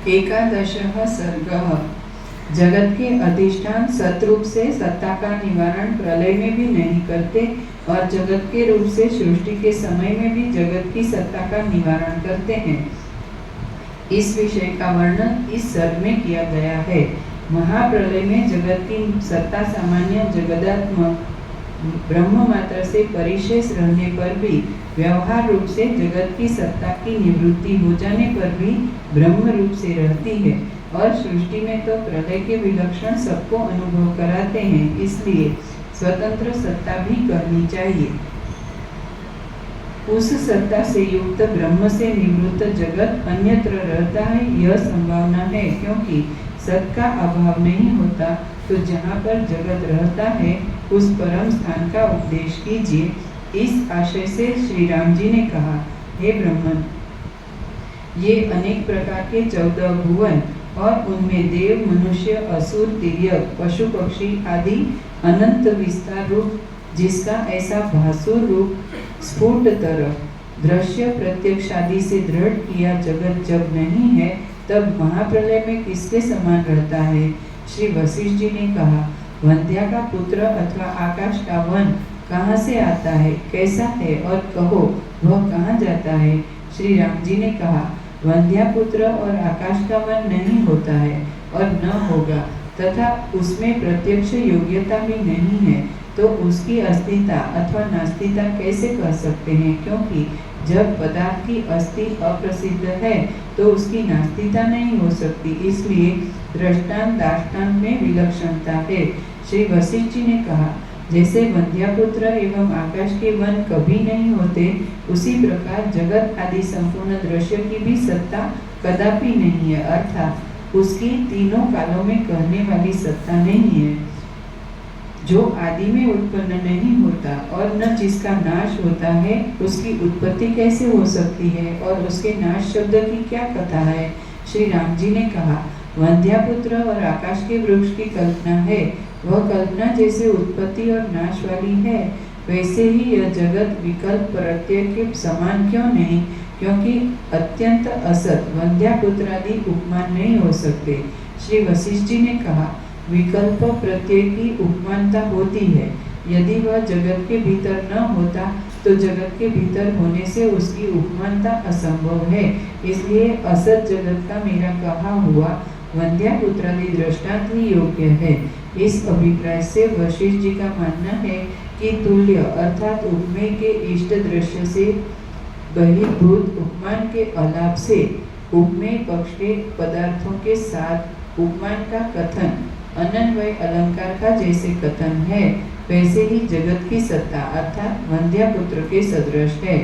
एकादशः सर्गः। जगत के अधिष्ठान सतरूप से सत्ता का निवारण प्रलय में भी नहीं करते और जगत के रूप से सृष्टि के समय में भी जगत की सत्ता का निवारण करते हैं। इस विषय का वर्णन इस सर्ग में किया गया है। महाप्रलय में जगत की सत्ता सामान्य जगदात्मक ब्रह्म मात्र से परिशेष रहने पर भी, व्यवहार रूप से जगत की सत्ता की निवृत्ति हो जाने पर भी ब्रह्म रूप से रहती है और सृष्टि में तो प्रलय के विलक्षण सबको अनुभव कराते हैं, इसलिए स्वतंत्र सत्ता भी करनी चाहिए। उस सत्ता से युक्त ब्रह्म से निवृत्त जगत अन्यत्र रहता है, यह संभावना है, क्योंकि सत का अभाव नहीं होता। तो जहाँ पर जगत रहता है उस परम स्थान का उपदेश कीजिए। इस आशय से श्री राम जी ने कहा, हे ब्रह्मन, ये अनेक प्रकार के 14 भुवन और उनमें देव, मनुष्य, असुर, तिर्यक, पशु पक्षी आदि अनंत विस्तार रूप, जिसका ऐसा भासुर रूप स्फुटतर दृश्य प्रत्यक्ष आदि से दृढ़ किया जगत जब नहीं है, तब महाप्रलय में किसके समान रहता है? श्री वशिष्ठ जी ने कहा, वंध्या का पुत्र अथवा आकाश का वन कहाँ से आता है, कैसा है, और कहो वह कहाँ जाता है? श्री राम जी ने कहा, वंध्या पुत्र और आकाश का वन नहीं होता है और न होगा, तथा उसमें प्रत्यक्ष योग्यता भी नहीं है, तो उसकी अस्थिता अथवा नास्तिता कैसे कह सकते हैं? क्योंकि जब पदार्थ की अस्थि अप्रसिद्ध है तो उसकी नास्तिता नहीं हो सकती, इसलिए दृष्टांत दाष्टान्त में विलक्षणता है। श्री वशिष्ठ जी ने कहा, जैसे वंध्यापुत्र एवं आकाश के वन कभी नहीं होते, उसी प्रकार जगत आदि संपूर्ण दृश्य की भी सत्ता कदापि नहीं है, अर्थात उसकी तीनों कालों में कहने वाली सत्ता नहीं है। जो आदि में उत्पन्न नहीं होता और न जिसका नाश होता है, उसकी उत्पत्ति कैसे हो सकती है और उसके नाश शब्द की क्या कथा है? श्री राम जी ने कहा, वंध्यापुत्र और आकाश के वृक्ष की कल्पना है, वह कल्पना जैसे उत्पत्ति और नाश वाली है, वैसे ही यह जगत विकल्प प्रत्यय के समान क्यों नहीं? क्योंकि अत्यंत असत वंध्यापुत्र आदि उपमान नहीं हो सकते। श्री वशिष्ठ जी ने कहा, विकल्प प्रत्यय की उपमानता होती है। यदि वह जगत के भीतर न होता तो जगत के भीतर होने से उसकी उपमानता असंभव है, इसलिए असत जगत का मेरा कहा हुआ वंध्यापुत्रादि दृष्टांत ही योग्य है। इस अभिप्राय से वशिष्ठ जी का मानना है कि तुल्य अर्थात उपमेय के इष्ट दृश्य से बहिर्भूत उपमान के अलाप से उपमेय पक्ष के पदार्थों के साथ उपमान का कथन अनन्वय अलंकार का जैसे कथन है, वैसे ही जगत की सत्ता अर्थात वंध्यापुत्र के सदृश है।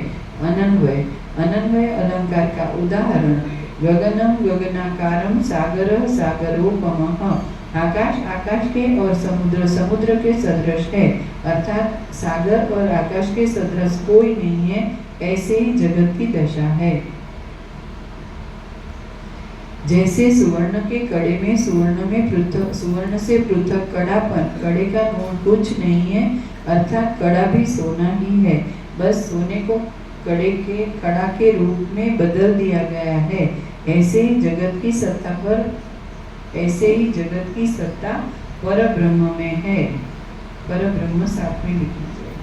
अनन्वय अलंकार का उदाहरण गगनम गगनाकारम सागरः सागरोपमः, आकाश आकाश के और समुद्र समुद्र के सदृश है, अर्थात सागर और आकाश के सदृश कोई नहीं है, ऐसे ही जगत की दशा है। जैसे सुवर्ण के कड़े में सुवर्ण से पृथक कड़ापन, कड़े का गुण कुछ नहीं है, अर्थात कड़ा भी सोना ही है, बस सोने को कड़ा के रूप में बदल दिया गया है। ऐसे ही जगत की सत्ता पर ब्रह्म में है। पर ब्रह्म साथ में लिखी जाए,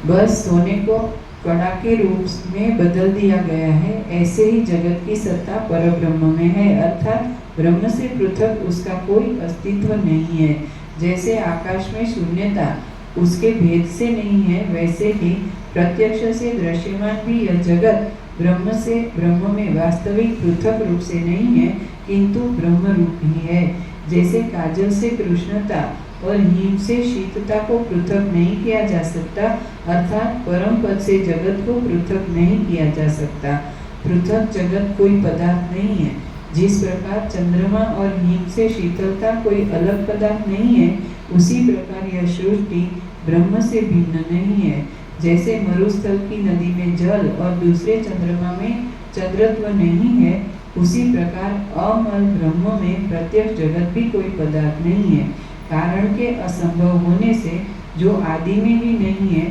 बस सोने को कड़ा के रूप में बदल दिया गया है, ऐसे ही जगत की सत्ता पर ब्रह्म में है, अर्थात ब्रह्म से पृथक उसका कोई अस्तित्व नहीं है। जैसे आकाश में शून्यता उसके भेद से नहीं है, वैसे ही प्रत्यक्ष से दृश्यमान भी यह जगत ब्रह्म में वास्तविक पृथक रूप से नहीं है, किंतु ब्रह्म रूप ही है। जैसे काजल से कृष्णता और हिम से शीतता को पृथक नहीं किया जा सकता, अर्थात परम पद से जगत को पृथक नहीं किया जा सकता। पृथक जगत कोई पदार्थ नहीं है। जिस प्रकार चंद्रमा और हिम से शीतलता कोई अलग पदार्थ नहीं है, उसी प्रकार यह सृष्टि ब्रह्म से भिन्न नहीं है। जैसे मरुस्थल की नदी में जल और दूसरे चंद्रमा में चंद्रत्व नहीं है, उसी प्रकार अमल ब्रह्म में प्रत्यक्ष जगत भी कोई पदार्थ नहीं है। कारण के असंभव होने से जो आदि में ही नहीं है,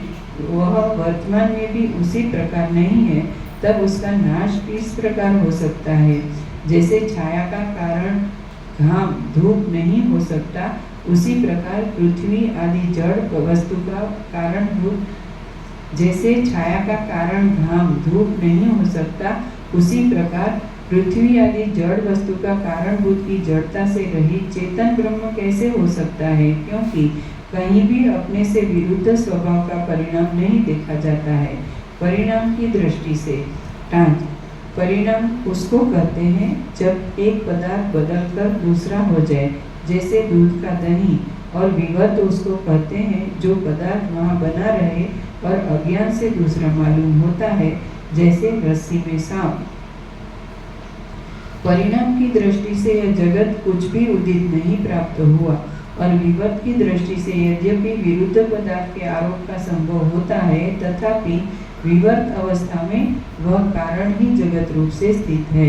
वह वर्तमान में भी उसी प्रकार नहीं है, तब उसका नाश किस प्रकार हो सकता है? जैसे छाया का कारण घाम धूप नहीं हो सकता, उसी प्रकार पृथ्वी आदि जड़ वस्तु का कारणभूत, जैसे छाया का कारण घाम धूप नहीं हो सकता, उसी प्रकार पृथ्वी आदि जड़ वस्तु का कारणभूत की जड़ता से रहित चेतन ब्रह्म कैसे हो सकता है? क्योंकि कहीं भी अपने से विरुद्ध स्वभाव का परिणाम नहीं देखा जाता है। परिणाम की दृष्टि से टांच, परिणाम उसको कहते हैं जब एक पदार्थ बदलकर दूसरा हो जाए, जैसे दूध का दही, और विवर्त उसको कहते हैं जो पदार्थ वहाँ बना रहे और अज्ञान से दूसरा मालूम होता है, जैसे रस्सी में सांप। परिणाम की दृष्टि से यह जगत कुछ भी उदित नहीं प्राप्त हुआ, और विवर्त की दृष्टि से यद्यपि विरुद्ध पदार्थ के आरोप का संभव होता है, तथापि विवर्त अवस्था में वह कारण ही जगत रूप से स्थित है।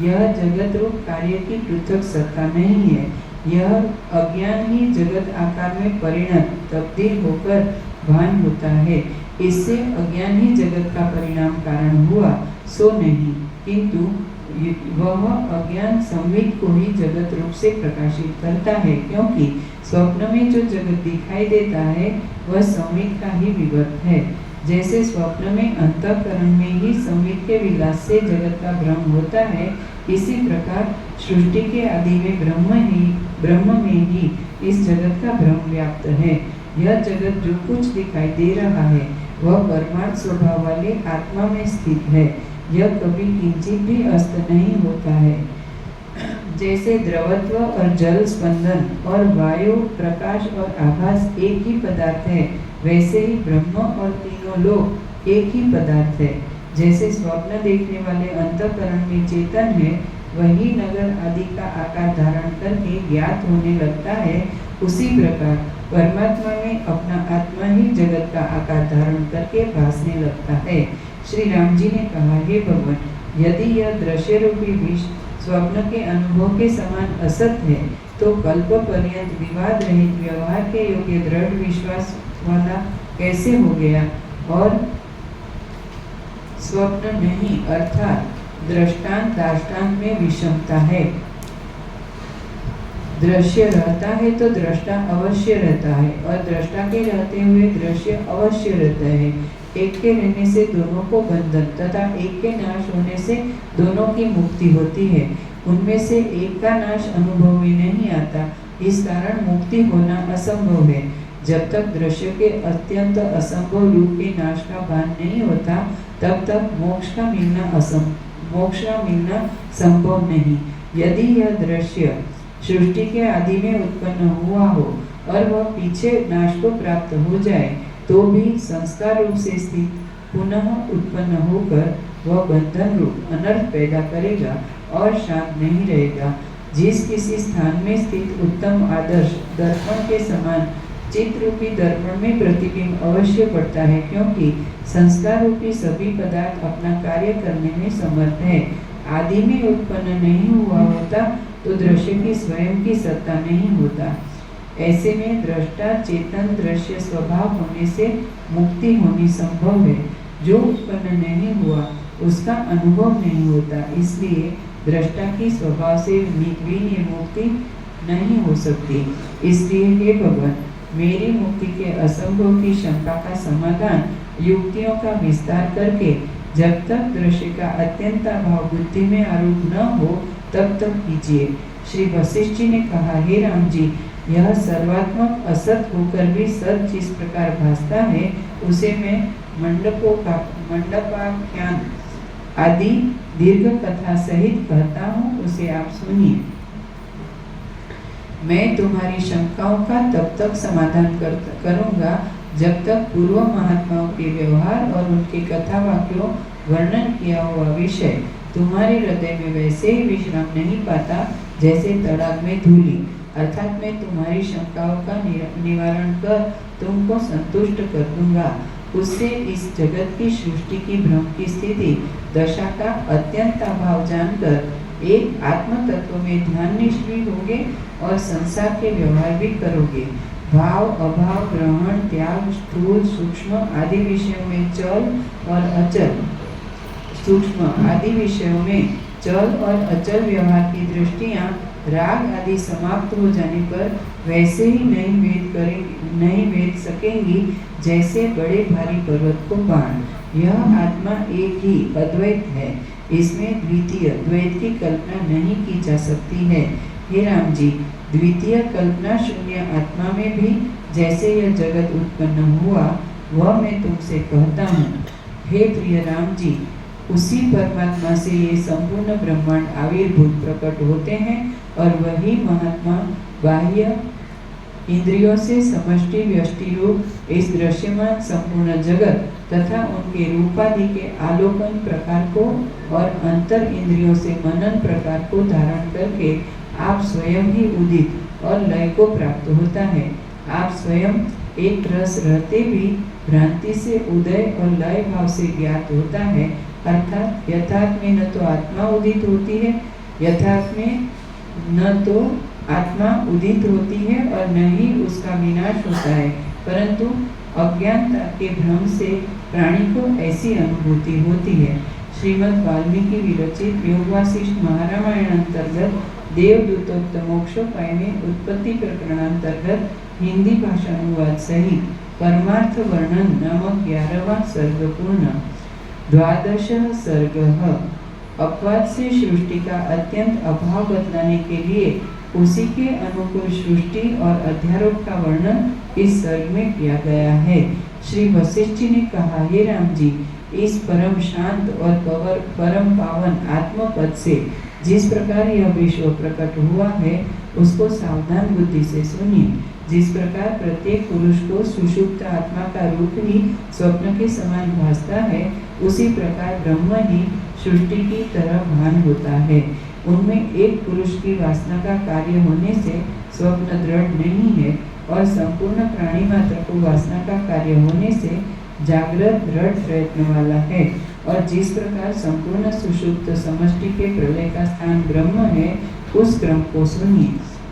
यह जगत रूप कार्य की पृथक सत्ता नहीं है। यह अज्ञान ही जगत आकार में परिणत तब्दील होकर भान होता है। इससे अज्ञान ही जगत का परिणाम कारण हुआ, सो नहीं, किंतु वह अज्ञान संवित को ही जगत रूप से प्रकाशित करता है, क्योंकि स्वप्न में जो जगत दिखाई देता है वह संवित का ही विवर्त है। जैसे स्वप्न में अंतःकरण में ही संवित के विलास से जगत का भ्रम होता है, इसी प्रकार सृष्टि के आदि में ब्रह्म में ही इस जगत का भ्रम व्याप्त है। यह जगत जो कुछ दिखाई दे रहा है वह परमार्थ स्वभाव वाले आत्मा में स्थित है। यह कभी किंचित भी अस्त नहीं होता है। जैसे द्रवत्व और जल स्पंदन और वायु प्रकाश और आभास एक ही पदार्थ है, वैसे ही ब्रह्म और तीनों लोक एक ही पदार्थ है। जैसे स्वप्न देखने वाले अंतःकरण में चेतन है, वही नगर आदि का आकार धारण करके ज्ञात होने लगता है, उसी प्रकार परमात्मा में अपना आत्मा ही जगत का आकार धारण करके भासने लगता है। श्री राम जी ने कहा, हे भगवान, यदि यह दृश्य रूपी विष स्वप्न के अनुभव के समान असत है, तो कल्प पर्यंत विवाद रहित व्यवहार के योग्य दृढ़ विश्वास वाला कैसे हो गया? और स्वप्न नहीं, अर्थात दृष्टांत दाष्टांत में विषमता है। दृश्य रहता है तो दृष्टा अवश्य रहता है, और दृष्टा के रहते हुए दृश्य अवश्य रहता है। एक के रहने से दोनों को बंधन तथा एक के नाश होने से दोनों की मुक्ति होती है। उनमें से एक का नाश अनुभव में नहीं आता, इस कारण मुक्ति होना असंभव है। जब तक दृश्य के अत्यंत असंभव रूप के नाश का भान नहीं होता, तब तक मोक्ष का मिलना संभव नहीं। यदि यह दृश्य सृष्टि के आदि में उत्पन्न हुआ हो और वह पीछे नाश को प्राप्त हो जाए, तो भी संस्कार रूप से स्थित पुनः उत्पन्न होकर वह बंधन रूप अनर्थ पैदा करेगा और शांत नहीं रहेगा। जिस किसी स्थान में स्थित उत्तम आदर्श दर्पण के समान चित्त रूपी दर्पण में प्रतिबिंब अवश्य पड़ता है, क्योंकि संस्कार रूपी सभी पदार्थ अपना कार्य करने में समर्थ है। आदि में उत्पन्न नहीं हुआ होता तो दृश्य की स्वयं की सत्ता नहीं होता। ऐसे में दृष्टा चेतन दृश्य स्वभाव होने से मुक्ति होनी संभव है। जो उत्पन्न नहीं हुआ उसका अनुभव नहीं होता, इसलिए दृष्टा की स्वभाव से भी मुक्ति नहीं हो सकती। इसलिए हे भगवान, मेरी मुक्ति के असंभव की शंका का समाधान युक्तियों का विस्तार करके जब तक दृश्य का अत्यंत अभाव बुद्धि में आरूढ़ न हो तब तक कीजिए। श्री वशिष्ठ जी ने कहा, हे राम जी, यह सर्वात्मक असत होकर भी सत जिस प्रकार भासता है, उसे मैं मंडपाख्यान आदि दीर्घ कथा सहित कहता हूँ, उसे आप सुनिए। मैं तुम्हारी शंकाओं का तब तक समाधान करूँगा जब तक पूर्व महात्माओं के व्यवहार और उनके कथा वाक्यों वर्णन किया हुआ विषय तुम्हारे हृदय में वैसे ही विश्राम नहीं पाता जैसे तड़ाग में धूलि। अर्थात मैं तुम्हारी शंकाओं का निवारण कर तुमको संतुष्ट कर दूंगा। उससे इस जगत की सृष्टि की भ्रम की स्थिति दशा का अत्यंत अभाव जानकर एक आत्म तत्व में ध्यान निष्क्रिय होगे और संसार के व्यवहार भी करोगे। भाव अभाव ग्रहण त्याग स्थूल सूक्ष्म आदि विषयों में चल और अचल, सूक्ष्म आदि विषयों में चल और अचल व्यवहार की दृष्टियां राग आदि समाप्त हो जाने पर वैसे ही नहीं वेद सकेंगी जैसे बड़े भारी पर्वत को बाण। यह आत्मा एक ही अद्वैत है, इसमें द्वितीय द्वैत की कल्पना नहीं की जा सकती है। हे राम जी, द्वितीय कल्पना शून्य आत्मा में भी जैसे यह जगत उत्पन्न हुआ वह मैं तुमसे कहता हूँ। हे प्रिय राम जी, उसी परमात्मा से ये संपूर्ण ब्रह्मांड आविर्भूत प्रकट होते हैं और वही महात्मा बाह्य इंद्रियों से समष्टि व्यष्टि रूप इस दृश्यमान संपूर्ण जगत तथा उनके रूपादि के आलोकन प्रकार को और अंतर इंद्रियों से मनन प्रकार को धारण करके आप स्वयं ही उदित और लय को प्राप्त होता है। आप स्वयं एक रस रहते भी भ्रांति से उदय और लय भाव से ज्ञात होता है, अर्थात यथार्थ में न तो आत्मा उदित होती है, यथार्थ में न तो आत्मा उदित होती है और न ही उसका विनाश होता है, परंतु अज्ञानता के भ्रम से प्राणी को ऐसी अनुभूति होती है। श्रीमद् वाल्मीकि विरचित योग वासिष्ठ महारामायण अंतर्गत देवदूतोक्त मोक्षोपाय में उत्पत्ति प्रकरणांतर्गत हिंदी भाषा अनुवाद सहित परमार्थ वर्णन नामक 11वां सर्ग पूर्ण। 12 सर्ग। अपवाद से सृष्टि का अत्यंत अभाव बतलाने के लिए उसी के अनुकूल सृष्टि और अध्यारोप का वर्णन इस सर्ग में किया गया है। श्री वशिष्ठ जी ने कहा, हे राम जी, इस परम शांत और परम पावन आत्मपद से जिस प्रकार यह विश्व प्रकट हुआ है उसको सावधान बुद्धि से सुनिए। जिस प्रकार प्रत्येक पुरुष को सुषुप्त आत्मा का रूप ही स्वप्न के समान भासता है, उसी प्रकार ब्रह्म ही सृष्टि की तरह भान होता है। उनमें एक पुरुष की वासना का कार्य होने से स्वप्न दृढ़ नहीं है और संपूर्ण प्राणी मात्र को वासना का कार्य होने से जागृत दृढ़ प्रयत्न वाला है। और जिस प्रकार संपूर्ण सुषुप्त समष्टि के प्रलय का स्थान ब्रह्म है, उस क्रम को सुनिए।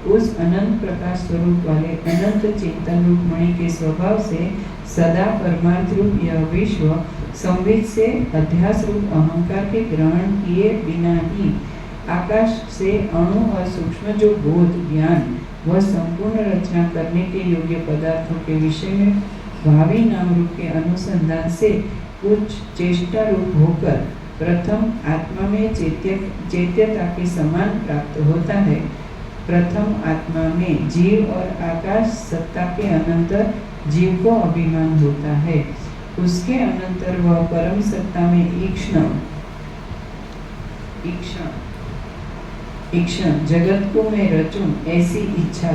उस अनंत प्रकाश स्वरूप वाले अनंत चेतन रूप मणि के स्वभाव से सदा परमार्थ रूप यह विश्व संवित से अध्यास रूप अहंकार के ग्रहण किए बिना ही आकाश से अणु और सूक्ष्म जो बोध ज्ञान वह संपूर्ण रचना करने के योग्य पदार्थों के विषय में भावी नाम रूप के अनुसंधान से कुछ चेष्टा रूप होकर प्रथम आत्मा में चैत्यता के समान प्राप्त होता है। प्रथम आत्मा में जीव और आकाश सत्ता के अनंतर जीव को अभिमान होता है। उसके अनंतर वह परम सत्ता में ईक्षण जगत को मैं रचूं ऐसी इच्छा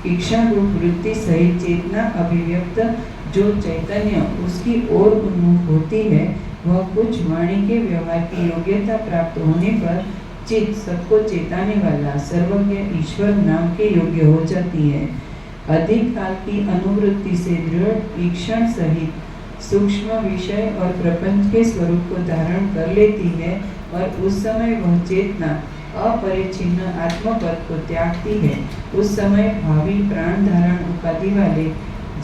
ईक्षण रूप वृत्ति सहित चेतना अभिव्यक्त जो चैतन्य उसकी ओर उन्मुख होती है, वह कुछ वाणी के व्यवहार की योग्यता प्राप्त होने पर चित्त सबको चेताने वाला सर्वज्ञ ईश्वर नाम के योग्य हो जाती है। अधिक काल की अनुवृत्ति से दृढ़ ईक्षण सहित सूक्ष्म विषय और प्रपंच के स्वरूप को धारण कर लेती है और उस समय वह चेतना अपरिच्छिन्न आत्मपद को त्यागती है। उस समय भावी प्राण धारण उपाधि वाले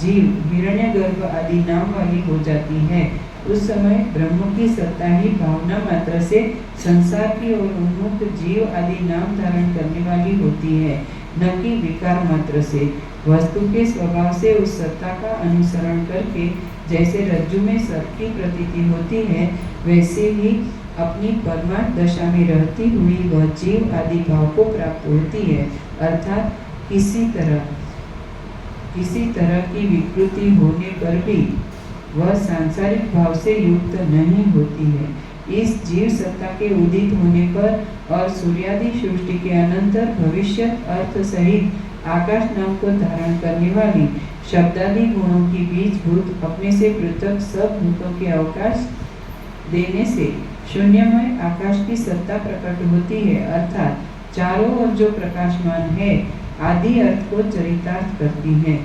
जीव हिरण्यगर्भ आदि नाम वाली हो जाती है। उस समय ब्रह्म की सत्ता ही भावना मात्र से संसार की ओर उन्मुख जीव आदि नाम धारण करने वाली होती है, न कि विकार मात्र से। वस्तु के स्वभाव से उस सत्ता का अनुसरण करके जैसे रज्जु में सर्प की प्रतीति होती है, वैसे ही अपनी परमार्थ दशा में रहती हुई वह जीव आदि भाव को प्राप्त होती है, अर्थात किसी तरह की विकृति होने पर भी वह सांसारिक भाव से युक्त नहीं होती है। इस जीव सत्ता के उदित होने पर और सूर्यादि सृष्टि के अनंतर भविष्य अर्थ सहित आकाश नाम को धारण करने वाली शब्दादि गुणों की बीजभूत अपने से पृथक सब भूतों के अवकाश देने से शून्यमय आकाश की सत्ता प्रकट होती है, अर्थात चारों ओर जो प्रकाशमान है आदि अर्थ को चरितार्थ करती है।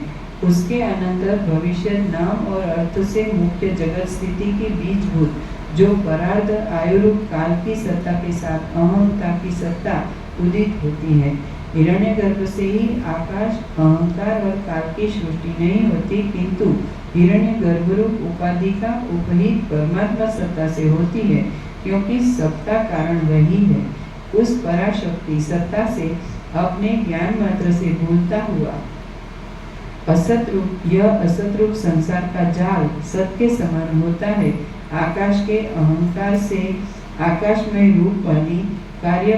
उसके अनंतर भविष्य नाम और अर्थ से मुख्य जगत स्थिति की बीजभूत जो परार्ध आयुरूप काल की सत्ता के साथ अहंता की सत्ता उदित होती है। हिरण्यगर्भ से ही आकाश अहंकार और काल की सृष्टि नहीं होती, किंतु हिरण्यगर्भ रूप उपाधि का उपहित परमात्मा सत्ता से होती है, क्योंकि सबका कारण वही है। उस पराशक्ति सत्ता से अपने ज्ञान मात्र से भूलता हुआ यह असत रूप संसार का जाल सत के समान होता है। आकाश के अहंकार से आकाशमय रूप वाली कार्य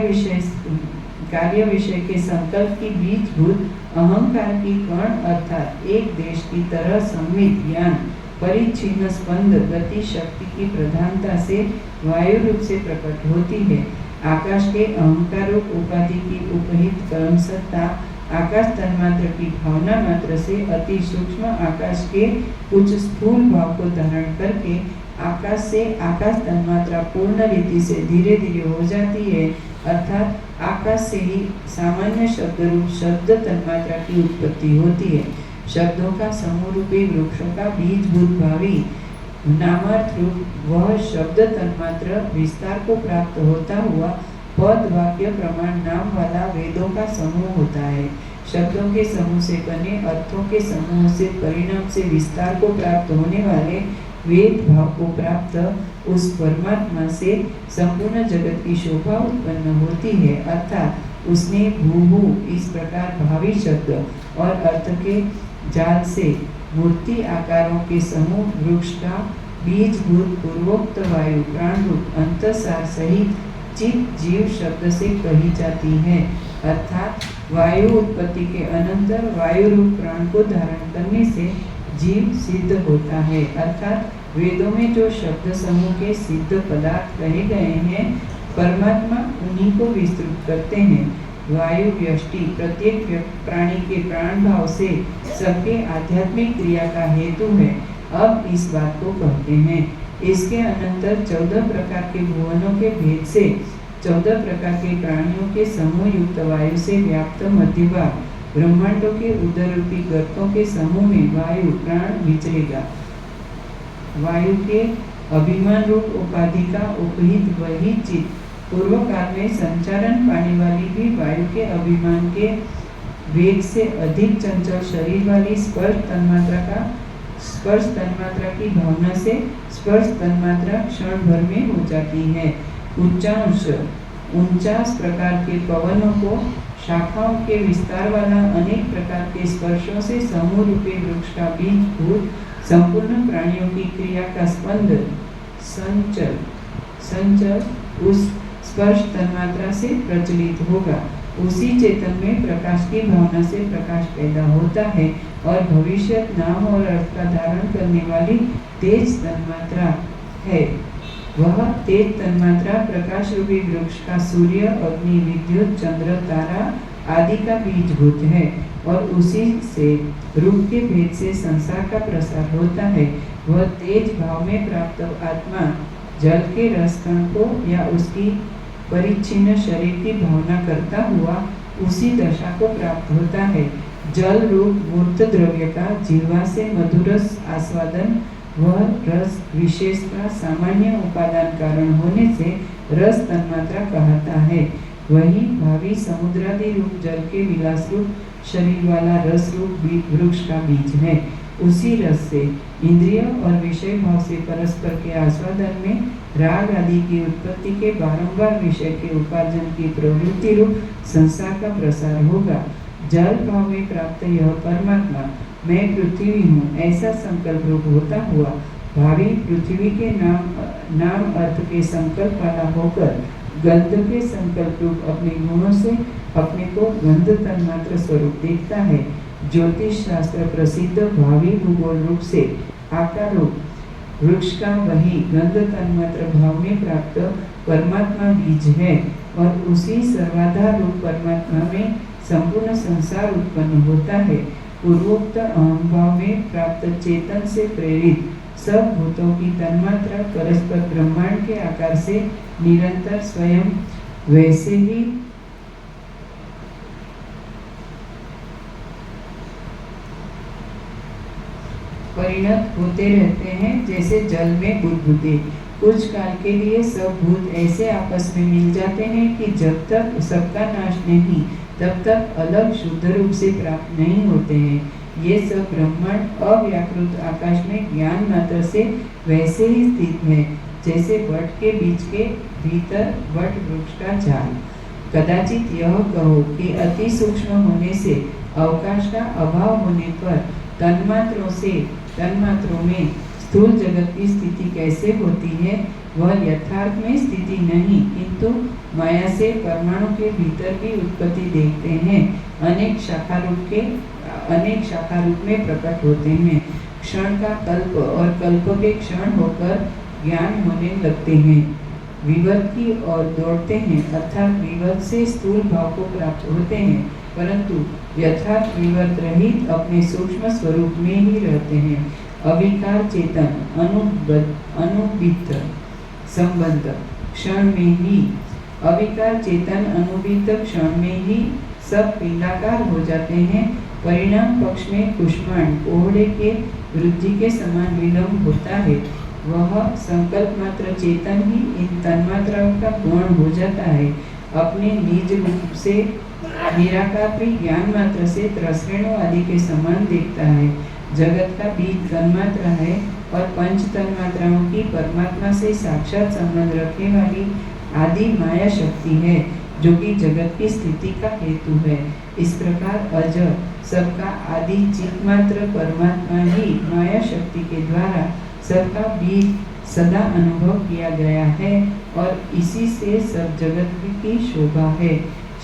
विषय के संकल्प की बीजभूत अहंकार की कण अर्थात एक देश की तरह संवित ज्ञान परिच्छिन्न स्पंद गति शक्ति की प्रधानता से वायु रूप से प्रकट होती है। आकाश के अहंकार रूप उपाधि की उपहित कर्म सत्ता आकाश तन्मात्र की भावना मात्र से अति सूक्ष्म आकाश के कुछ स्थूल भाव को धारण करके आकाश से आकाश तन्मात्रा पूर्ण रीति से धीरे धीरे हो जाती है। अर्थात आकाश से ही सामान्य शब्द रूप शब्द तन्मात्रा की उत्पत्ति होती है। शब्दों का समूह रूपी वृक्षों का बीजभूत भावी नामार्थ रूप वह शब्द तन्मात्र विस्तार को प्राप्त होता हुआ पद वाक्य प्रमाण नाम वाला वेदों का समूह होता है। शब्दों के समूह से बने अर्थों के समूह से परिणाम से विस्तार को प्राप्त होने वाले वेद भाव को प्राप्त उस परमात्मा से संपूर्ण जगत की शोभा उत्पन्न होती है। अर्थात उसने भूभू इस प्रकार भावी शब्द और अर्थ के जाल से मूर्ति आकारों के समूह वृक्ष का बीजभूत पूर्वोक्त वायु प्राण रूप अंतसार सहित चित जीव शब्द से कही जाती है। अर्थात वायु उत्पत्ति के अनंतर वायु रूप प्राण को धारण करने से जीव सिद्ध होता है। अर्थात वेदों में जो शब्द समूह के सिद्ध पदार्थ कहे गए हैं परमात्मा उन्हीं को विस्तृत करते हैं। वायु व्यष्टि प्रत्येक प्राणी के प्राण भाव से सबके आध्यात्मिक क्रिया का हेतु है। अब इस बात को कहते हैं। इसके अनंतर 14 प्रकार के भुवनों के भेद से 14 प्रकार के प्राणियों के समूह युक्त वायु से व्याप्त मध्यभाग ब्रह्मांडों के उदर रूपी गर्तों के समूह में वायु प्राण विचरेगा। वायु के अभिमान रूप उपाधि का उपहित वही चित पूर्व काल में संचारण पाने वाली भी वायु के अभिमान के वेग से अधिक चंचल शरीर वाली स्पर्श तन्मात्रा की भावना से स्पर्श तन्मात्रा क्षण भर में हो जाती है। 49 प्रकार के पवनों को शाखाओं के विस्तार वाला अनेक प्रकार के स्पर्शों से समूह रूपी वृक्ष का बीजभूत संपूर्ण प्राणियों की क्रिया का स्पंद संचल उस स्पर्श तन्मात्रा से प्रचलित होगा। उसी चेतन में प्रकाश की भावना से प्रकाश पैदा होता है और भविष्य नाम और अर्थ का धारण करने वाली तेज तन्मात्रा है। वह तेज तन्मात्रा प्रकाश रूपी वृक्ष का सूर्य अग्नि विद्युत चंद्र तारा आदि का बीजभूत है और उसी से रूप के भेद से संसार का प्रसार होता है। वह तेज भाव में प्राप्त आत्मा जल के रस कण को या उसकी परिच्छिन्न शरीर की भावना करता हुआ उसी दशा को प्राप्त होता है। जल रूप मूर्त द्रव्य का जिह्वा से मधुरस आस्वादन वह रस विशेष का सामान्य उपादान कारण होने से रस तन्मात्रा कहता है। वही भावी समुद्रादि रूप जल के विलास रूप शरीर वाला रस रूप वृक्ष का बीज है। उसी रस से इंद्रिय और विषय भाव से परस्पर के आस्वादन में राग आदि की उत्पत्ति के बारंबार विषय के उपार्जन की प्रवृत्ति रूप संसार का प्रसार होगा। जल भाव में प्राप्त यह परमात्मा मैं पृथ्वी हूँ ऐसा संकल्प रूप होता हुआ भावी पृथ्वी के नाम अर्थ के संकल्प वाला होकर गंध के संकल्प रूप अपने गुणों से अपने को गंध तन्मात्र स्वरूप देखता है। ज्योतिष शास्त्र प्रसिद्ध भावी भूगोल रूप से आकार रूप वृक्ष का वही गंध तन्मात्र भाव में प्राप्त परमात्मा बीज है और उसी सर्वाधार रूप परमात्मा में संपूर्ण संसार उत्पन्न होता है। पूर्वोक्त अहम भाव में प्राप्त चेतन से प्रेरित सब भूतों की तन्मात्रा परस्पर ब्रह्मांड के आकार से निरंतर स्वयं वैसे ही परिणत होते रहते हैं जैसे जल में बुदबुदे। कुछ काल के लिए सब भूत ऐसे आपस में मिल जाते हैं कि जब तक सबका नाश नहीं तब तक अलग शुद्ध रूप से प्राप्त नहीं होते हैं। ये सब ब्रह्मांड अव्याकृत आकाश में ज्ञान मात्र से वैसे ही स्थित है जैसे वट के बीज के भीतर वट वृक्ष का जाल। कदाचित यह कहो कि अति सूक्ष्म होने से अवकाश का अभाव होने पर तन्मात्रों में स्थूल जगत की स्थिति कैसे होती है, वह यथार्थ में स्थिति नहीं, किंतु माया से परमाणु के भीतर भी उत्पत्ति देखते हैं, अनेक शाखा रूप में प्रकट होते हैं। क्षण का कल्प और कल्प के क्षण होकर ज्ञान होने लगते हैं, विवर्त की ओर दौड़ते हैं, अर्थात विवर्त से स्थूल भाव को प्राप्त होते हैं, परंतु यथार्थ विवर्त रहित अपने सूक्ष्म स्वरूप में ही रहते हैं। अविकार चेतन अनुबित संबंध क्षण में ही अविकार चेतन अनुबित क्षण में ही सब पिंडाकार हो जाते हैं। परिणाम पक्ष में कुष्मांड कोहड़े के वृद्धि के समान विलंब होता है। वह संकल्प मात्र चेतन ही इन तन्मात्राओं का गौण हो जाता है। अपने निज रूप से निराकार भी ज्ञान मात्र से त्रसरेणु आदि के समान देखता है। जगत का बीज तन्मात्रा है और पंच तन्मात्राओं की परमात्मा से साक्षात संबंध रखने वाली आदि माया शक्ति है, जो कि जगत की स्थिति का हेतु है। इस प्रकार अजर सबका आदि चित्मात्र परमात्मा ही माया शक्ति के द्वारा सबका बीज सदा अनुभव किया गया है और इसी से सब जगत की शोभा है।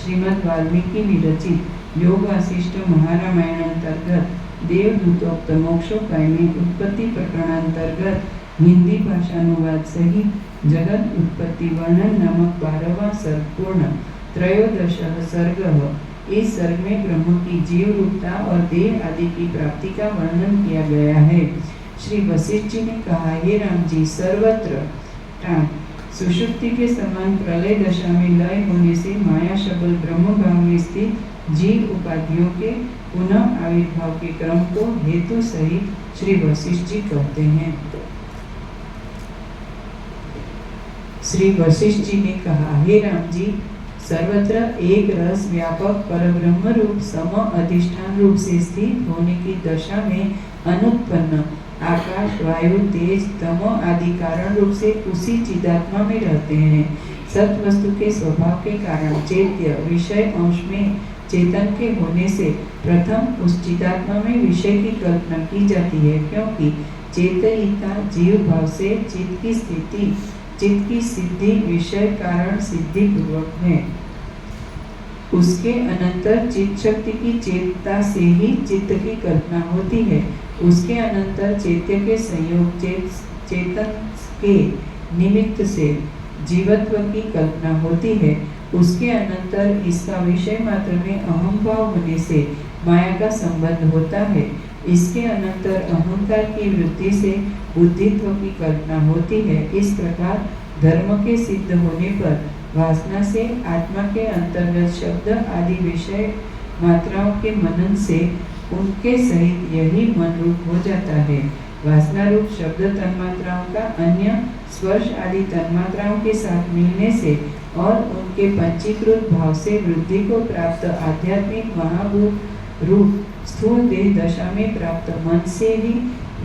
श्रीमद् वाल्मीकि विरचित योग वासिष्ठ महारामायण अंतर्गत देवदूतोक्त मोक्षोपाय में उत्पत्ति प्रकरणांतर्गत हिंदी भाषानुवाद सहित जगत उत्पत्ति वर्णन नामक 12वां सर्ग पूर्ण। त्रयोदशः सर्ग। इस सर्ग में ब्रह्म की जीव रूपता और देह आदि की प्राप्ति का वर्णन किया गया है। श्री वशिष्ठ जी ने कहा, हे राम जी, सर्वत्र सुषुप्ति के समान प्रलय दशा में लय होने से माया शबल ब्रह्म भाव में स्थित जीव उपाधियों के पुनः आविर्भाव के क्रम को हेतु सहित श्री वशिष्ठ जी कहते हैं। श्री वशिष्ठ जी ने कहा, हे राम जी, सर्वत्र एक रस व्यापक परब्रह्म रूप सम अधिष्ठान रूप से स्थित होने की दशा में अनुत्पन्न आकाश वायु तेज तमो आदि कारण रूप से उसी चिदात्मा में रहते हैं। सत वस्तु के स्वभाव के कारण चैत्य विषय अंश में चेतन के होने से प्रथम उस चिदात्मा में विषय की कल्पना की जाती है, क्योंकि चेतयिता जीव भाव से चित्त की सिद्धि विषय कारण सिद्धि पूर्वक है। उसके अनंतर चित्त शक्ति की चेतता से ही चित्त की कल्पना होती है। उसके अनंतर चैत्य के संयोग चेतन के निमित्त से जीवत्व की कल्पना होती है। उसके अनंतर इसका विषय मात्र में अहम भाव होने से माया का संबंध होता है। इसके अनंतर अहंकार की वृत्ति से बुद्धित्व की कल्पना होती है। इस प्रकार धर्म के सिद्ध होने पर वासना से आत्मा के अंतर्गत शब्द आदि विषय मात्राओं के मनन से उनके सहित यही मन रूप हो जाता है। वासना रूप शब्द तन्मात्राओं का अन्य स्पर्श आदि तन्मात्राओं के साथ मिलने से और उनके पंचीकृत भाव से वृद्धि को प्राप्त आध्यात्मिक महाभूत रूप स्थूल देह दशा में प्राप्त मन से ही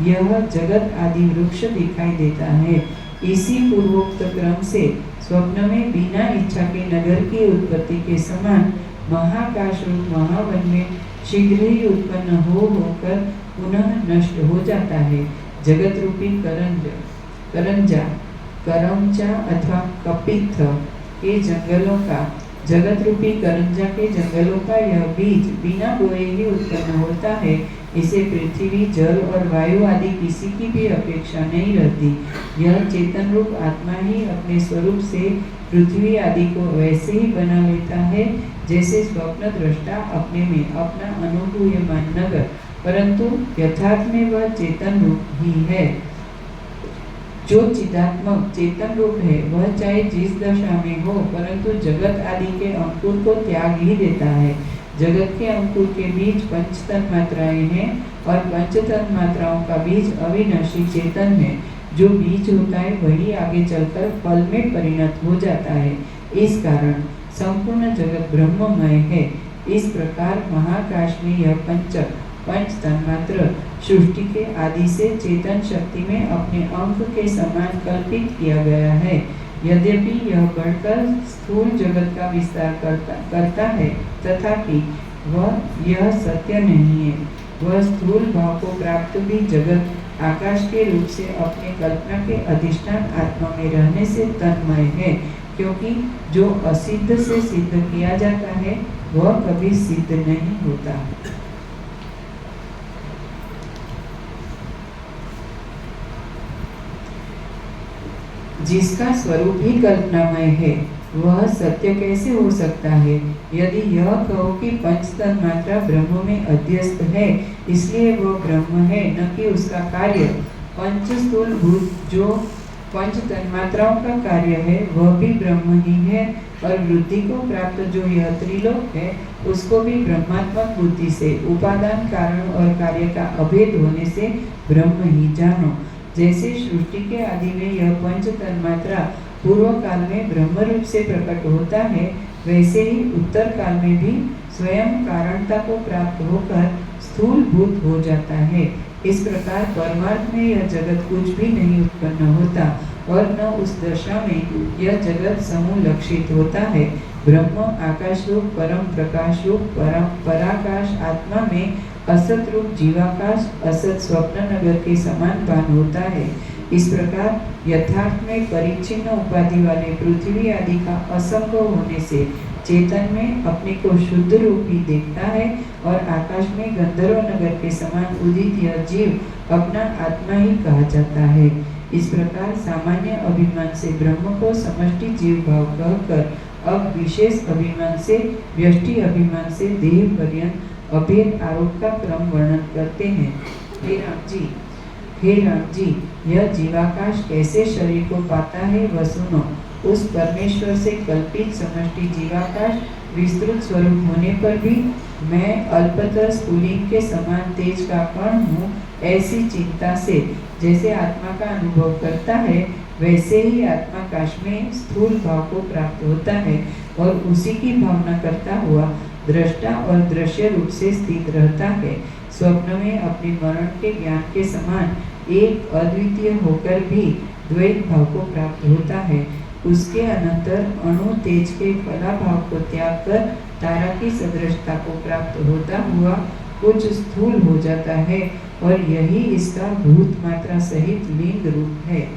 यह जगत आदि वृक्ष दिखाई देता है। इसी पूर्वोक्त क्रम से स्वप्न में बिना इच्छा के नगर की उत्पत्ति के समान महाकाश रूप महावन में शीघ्र ही उत्पन्न होकर पुनः नष्ट हो जाता है। जगत रूपी करंजा अथवा कपित्थ के जंगलों का जगत रूपी करंजा के जंगलों का यह बीज बिना बोए ही उत्पन्न होता है। इसे पृथ्वी जल और वायु आदि किसी की भी अपेक्षा नहीं रहती। यह चेतन रूप आत्मा ही अपने स्वरूप से पृथ्वी आदि को वैसे ही बना लेता है जैसे स्वप्न दृष्टा अपने में अपना अनुभूयमान नगर, परंतु यथार्थ में वह चेतन रूप ही है। जो चिदात्मक चेतन रूप है वह चाहे जिस दशा में हो, परंतु जगत आदि के अंकुर को त्याग ही देता है। जगत के अंकुर के बीज पंच तन्मात्राएं हैं और पंच तन्मात्राओं का बीज अविनाशी चेतन है। जो बीज होता है वही आगे चलकर फल में परिणत हो जाता है। इस कारण संपूर्ण जगत ब्रह्ममय है। इस प्रकार महाकाश में यह पंच तन्मात्र सृष्टि के आदि से चेतन शक्ति में अपने अंक के समान कल्पित किया गया है। यद्यपि यह बढ़कर स्थूल जगत का विस्तार करता है, तथापि वह यह सत्य नहीं है। वह स्थूल भाव को प्राप्त भी जगत आकाश के रूप से अपने कल्पना के अधिष्ठान आत्मा में रहने से तन्मय है, क्योंकि जो असिद्ध से सिद्ध किया जाता है वह कभी सिद्ध नहीं होता। जिसका स्वरूप ही कल्पनामय है वह सत्य कैसे हो सकता है? यदि यह कहो कि पंच तन्मात्रा ब्रह्म में अध्यस्त है, इसलिए वह ब्रह्म है, न कि उसका कार्य। पंच स्थूल भूत जो पंच तन्मात्राओं का कार्य है वह भी ब्रह्म ही है, और वृद्धि को प्राप्त जो यह त्रिलोक है उसको भी ब्रह्मात्मक बुद्धि से उपादान कारण और कार्य का अभेद होने से ब्रह्म ही जानो। जैसे सृष्टि के आदि में यह पंच तन्मात्रा पूर्व काल में ब्रह्म रूप से प्रकट होता है, वैसे ही उत्तर काल में भी स्वयं कारणता को प्राप्त होकर स्थूल भूत हो जाता है। इस प्रकार परमार्थ में यह जगत कुछ भी नहीं उत्पन्न होता और न उस दशा में यह जगत समूह लक्षित होता है। ब्रह्म आकाश रूप परम प्रकाश रूप पराकाश आत्मा में असत रूप जीवाकाश असत स्वप्न नगर के समान भान होता है। इस प्रकार यथार्थ में परिच्छिन्न उपाधि वाले पृथ्वी आदि का असंभव होने से चेतन में अपने को शुद्ध रूप ही देखता है, और आकाश में गंधर्व नगर के समान उदित यह जीव अपना आत्मा ही कहा जाता है। इस प्रकार सामान्य अभिमान से ब्रह्म को समष्टि जीव भाव कहकर अब विशेष अभिमान से व्यष्टि अभिमान से देह पर्यंत अभेद आरोप का क्रम वर्णन करते हैं। हे राम जी, यह जीवाकाश कैसे शरीर को पाता है वह सुनो। उस परमेश्वर से कल्पित समष्टि जीवाकाश विस्तृत स्वरूप होने पर भी मैं अल्पतर स्फुलिंग के समान तेज का कण हूँ, ऐसी चिंता से जैसे आत्मा का अनुभव करता है, वैसे ही आत्माकाश में स्थूल भाव को प्राप्त होता है और उसी की भावना करता हुआ दृष्टा और दृश्य रूप से स्थित रहता है। स्वप्न में अपने मरण के ज्ञान के समान एक अद्वितीय होकर भी द्वैत भाव को प्राप्त होता है। उसके अनंतर अणु तेज के फलाभाव को त्याग कर तारा की सदृशता को प्राप्त होता हुआ कुछ स्थूल हो जाता है, और यही इसका भूत मात्रा सहित लिंग रूप है।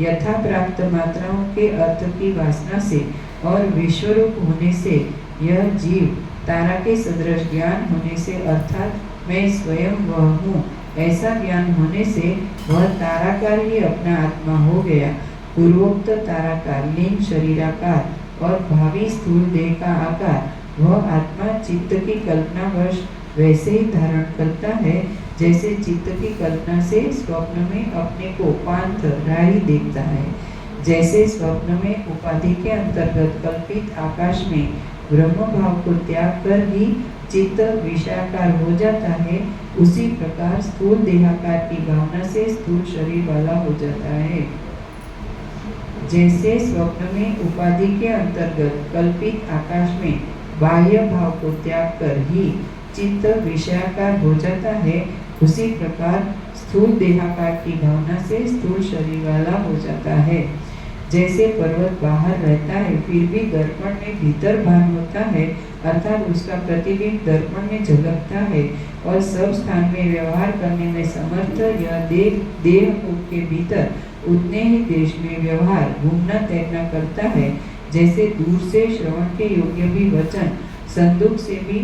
यथा प्राप्त मात्राओं के अर्थ की वासना से और विश्वरूप होने से यह जीव तारा के सदृश ज्ञान होने से अर्थात मैं स्वयं वह हूँ ऐसा ज्ञान होने से वह ताराकार ही अपना आत्मा हो गया। पूर्वोक्त ताराकार लिंग शरीराकार और भावी स्थूल देह का आकार वह आत्मा चित्त की कल्पना वश वैसे ही धारण करता है जैसे चित्त की कल्पना से स्वप्न में अपने को पांथ राही देखता है। जैसे स्वप्न में उपाधि के अंतर्गत कल्पित आकाश में ब्रह्म भाव को त्याग कर ही चित्त विषयाकार हो जाता है, उसी प्रकार स्थूल देहाकार की भावना से स्थूल शरीर वाला हो जाता है। जैसे स्वप्न में उपाधि के अंतर्गत कल्पित आकाश में बाह्य भाव को त्याग कर ही चित्त विषयाकार हो जाता है, उसी प्रकार स्थूल देहाकार की भावना से स्थूल शरीर वाला हो जाता है। जैसे पर्वत बाहर रहता है फिर भी दर्पण में भीतर भान होता है, अर्थात उसका प्रतिबिंब दर्पण में झलकता है और सब स्थान में व्यवहार करने में समर्थ यह देह के भीतर उतने ही देश में व्यवहार घूमना तैरना करता है। जैसे दूर से श्रवण के योग्य भी वचन संदूक से भी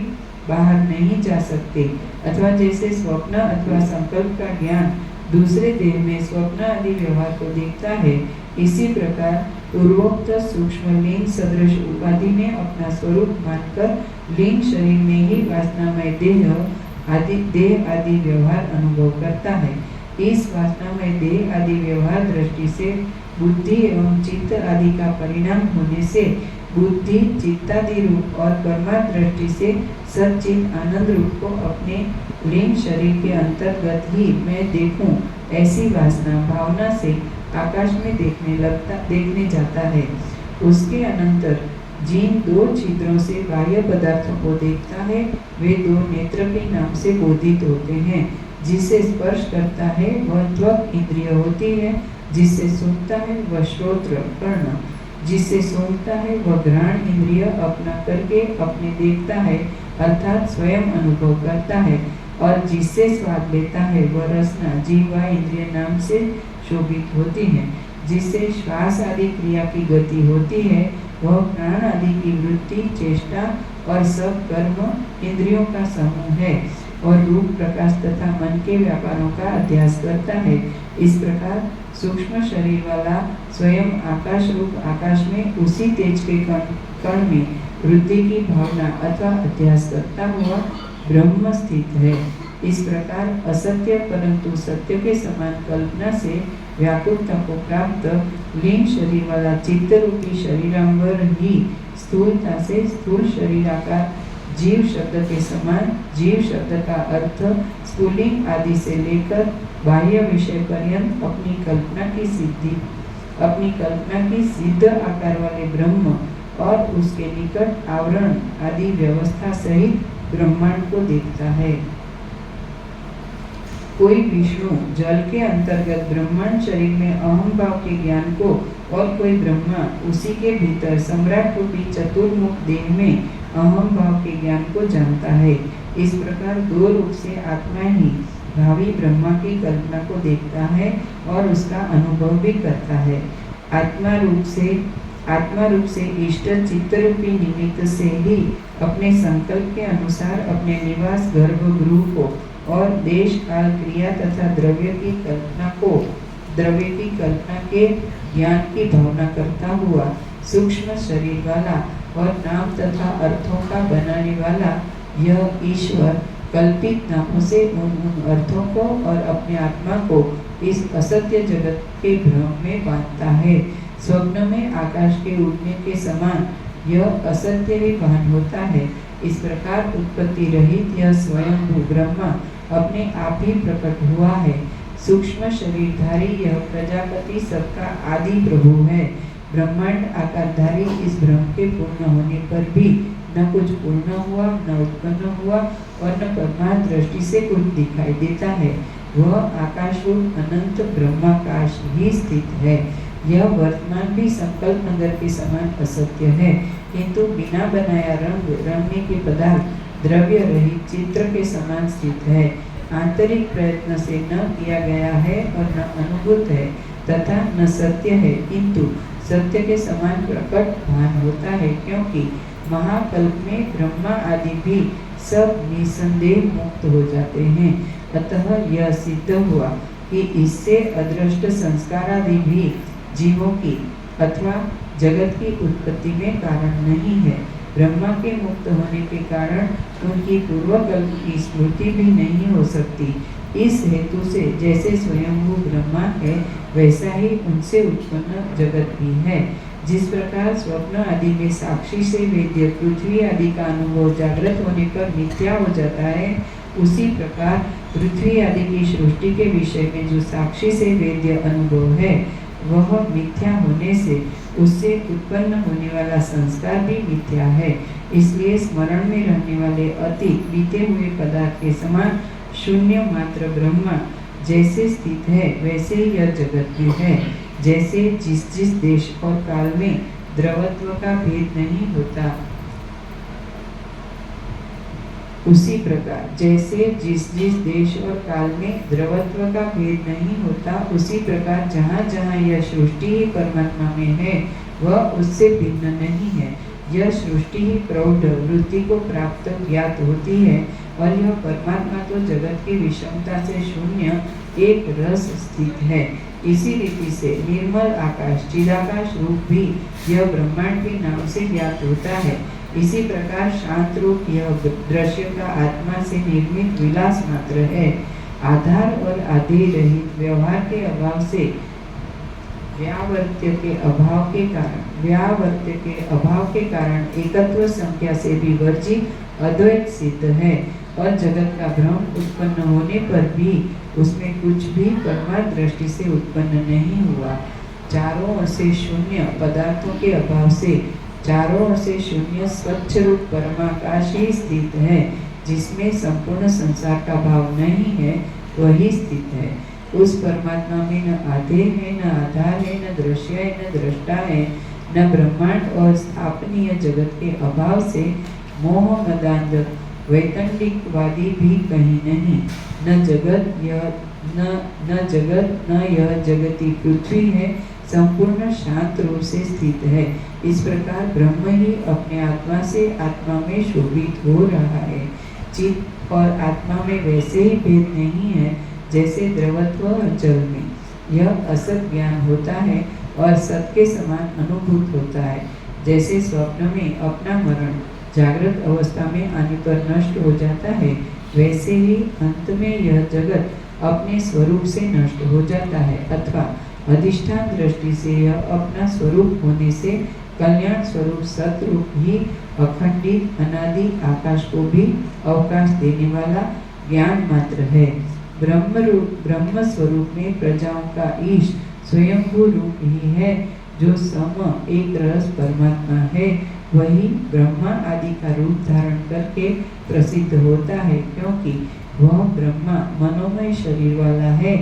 बाहर नहीं जा सकते, अथवा जैसे स्वप्न अथवा संकल्प का ज्ञान दूसरे देह में स्वप्न आदि व्यवहार को देखता है, इसी प्रकार पूर्वोक्त सूक्ष्म लिंग सदृश उपाधि में अपना स्वरूप मानकर लिंग शरीर में ही वासनामय देह आदि व्यवहार अनुभव करता है। इस वासनामय देह आदि व्यवहार दृष्टि से बुद्धि एवं चित्त आदि का परिणाम होने से बुद्धि चित्तादि रूप और कर्मा दृष्टि से सच्चित आनंद रूप को अपने लिंग शरीर के अंतर्गत ही मैं देखूं, ऐसी वासना भावना से आकाश में देखने जाता है। उसके अनंतर जिन दो छिद्रों से बाह्य पदार्थों को देखता है वे दो नेत्र के नाम से बोधित होते हैं। जिसे स्पर्श करता है वह त्वक इंद्रिय होती है, जिससे सुनता है वह श्रोत्र कर्ण। जिससे सूंघता है वह घ्राण इंद्रिय अपना करके अपने देखता है अर्थात स्वयं अनुभव करता है, और जिससे स्वाद लेता है वह रसना जीवा इंद्रिय नाम से शोभित होती है। जिससे श्वास आदि क्रिया की गति होती है वह प्राण आदि की वृत्ति चेष्टा और सब कर्म इंद्रियों का समूह है, और रूप प्रकाश तथा मन के व्यापारों का अध्यास करता है। इस प्रकार सूक्ष्म शरीर वाला स्वयं आकाश रूप आकाश में उसी तेज के कण में वृद्धि की भावना अथवा अध्यास करता हुआ ब्रह्म स्थित है। इस प्रकार असत्य परंतु सत्य के समान कल्पना से व्याकुलता को प्राप्त लीन शरीर वाला चित्त रूपी शरीरांबर ही स्थूलता से स्थूल शरीर आकार जीव शब्द के समान जीव शब्द का अर्थ स्फुलिंग आदि से लेकर बाह्य विषय पर्यंत अपनी कल्पना की सिद्ध आकार वाले ब्रह्म और उसके निकट आवरण आदि व्यवस्था सहित ब्रह्मांड को देखता है। कोई विष्णु जल के अंतर्गत ब्रह्मांड शरीर में अहम भाव के ज्ञान को, और कोई ब्रह्मा उसी के भीतर सम्राट रूपी चतुर्मुख देह में अहम भाव के ज्ञान को जानता है। इस प्रकार दो रूप से आत्मा ही भावी ब्रह्मा की कल्पना को देखता है और उसका अनुभव भी करता है। आत्मा रूप से इष्ट चित्त रूपी निमित्त से ही अपने संकल्प के अनुसार अपने निवास गर्भगृह को और देश काल क्रिया तथा द्रव्य की कल्पना के ज्ञान की भावना करता हुआ सूक्ष्म शरीर वाला और नाम तथा अर्थों का बनाने वाला यह ईश्वर कल्पित नामों से उन अर्थों को और अपने आत्मा को इस असत्य जगत के भ्रम में बांधता है। स्वप्न में आकाश के उड़ने के समान यह असत्य ही भान होता है। इस प्रकार उत्पत्ति रहित यह स्वयं ब्रह्मा अपने आप ही प्रकट हुआ है। सूक्ष्म शरीरधारी यह प्रजापति सबका आदि प्रभु है। ब्रह्मांड आकारधारी इस ब्रह्म के पूर्ण होने पर भी न कुछ पूर्ण हुआ, न उत्पन्न हुआ और न परमार्थ दृष्टि से कुछ दिखाई देता है। वह आकाश रूप अनंत ब्रह्माकाश ही स्थित है। यह वर्तमान भी संकल्प नगर के समान असत्य है, किंतु बिना बनाया रंग रंगने के पदार्थ द्रव्य रहित चित्र के समान स्थित है। आंतरिक प्रयत्न से न किया गया है और न अनुभूत है तथा न सत्य है, किंतु सत्य के समान प्रकट भान होता है, क्योंकि महाकल्प में ब्रह्मा आदि भी सब निसंदेह मुक्त हो जाते हैं। अतः यह सिद्ध हुआ कि इससे अदृष्ट संस्कार आदि भी जीवों की अथवा जगत की उत्पत्ति में कारण नहीं है। ब्रह्मा के मुक्त होने के कारण उनकी पूर्वकल्प की स्मृति भी नहीं हो सकती। इस हेतु से जैसे स्वयंभू ब्रह्मा है वैसा ही उनसे उत्पन्न जगत भी है। जिस प्रकार स्वप्न आदि में साक्षी से वेद्य पृथ्वी आदि का अनुभव जागृत होने पर मिथ्या हो जाता है, उसी प्रकार पृथ्वी आदि की सृष्टि के विषय में जो साक्षी से वेद्य अनुभव है वह मिथ्या होने से उससे उत्पन्न होने वाला संस्कार भी मिथ्या है। इसलिए स्मरण में रहने वाले अति बीते हुए पदार्थ के समान शून्य मात्र ब्रह्मा जैसे स्थित है वैसे यह जगत भी है। जैसे जिस जिस देश और काल में द्रवत्व का भेद नहीं होता, उसी प्रकार जैसे जिस जिस देश और काल में द्रवत्व का भेद नहीं होता, उसी प्रकार जहाँ जहाँ यह सृष्टि ही परमात्मा में है वह उससे भिन्न नहीं है। यह सृष्टि ही प्रौढ़ वृत्ति को प्राप्त ज्ञात होती है और यह परमात्मा तो जगत की विषमता से शून्य एक रस स्थित है। इसी रीति से निर्मल आकाश चिदाकाश रूप भी यह ब्रह्मांड के नाम से ज्ञात होता है। इसी प्रकार शांत रूप यह दृश्य का आत्मा से निर्मित विलास मात्र है। आधार और आधेय रहित व्यवहार के अभाव से व्यावर्त्य के अभाव के कारण एकत्व संख्या से भी वर्जित अद्वैत सिद्ध है, और जगत का भ्रम उत्पन्न होने पर भी उसमें कुछ भी परमार्थ दृष्टि से उत्पन्न नहीं हुआ। चारों ओर से शून्य पदार्थों के अभाव से चारों ओर से शून्य स्वच्छ रूप परमाकाश ही स्थित है, जिसमें संपूर्ण संसार का भाव नहीं है वही स्थित है। उस परमात्मा में न आधे है, न आधार है, न दृश्य है, न दृष्टा है। न ब्रह्मांड और स्थापनीय जगत के अभाव से मोह मदांध वैतंडिकवादी भी कहीं नहीं। न जगत न यह जगती पृथ्वी है, संपूर्ण शांत रूप से स्थित है। इस प्रकार ब्रह्म ही अपने आत्मा से आत्मा में शोभित हो रहा है। चित्त और आत्मा में वैसे ही भेद नहीं है जैसे द्रवत्व और जल में। यह असत ज्ञान होता है और सत के समान अनुभूत होता है। जैसे स्वप्न में अपना मरण जागृत अवस्था में आने पर नष्ट हो जाता है, वैसे ही अंत में यह जगत अपने स्वरूप से नष्ट हो जाता है, अथवा अधिष्ठान दृष्टि से यह अपना स्वरूप होने से कल्याण स्वरूप सतरूप ही अखंडित अनादि आकाश को भी अवकाश देने वाला ज्ञान मात्र है। ब्रह्म स्वरूप में प्रजाओं का ईश स्वयंभू रूप ही है, जो सम एक रस परमात्मा है। वही ब्रह्मा आदि का रूप धारण करके प्रसिद्ध होता है, क्योंकि वह ब्रह्मा मनोमय शरीर वाला है,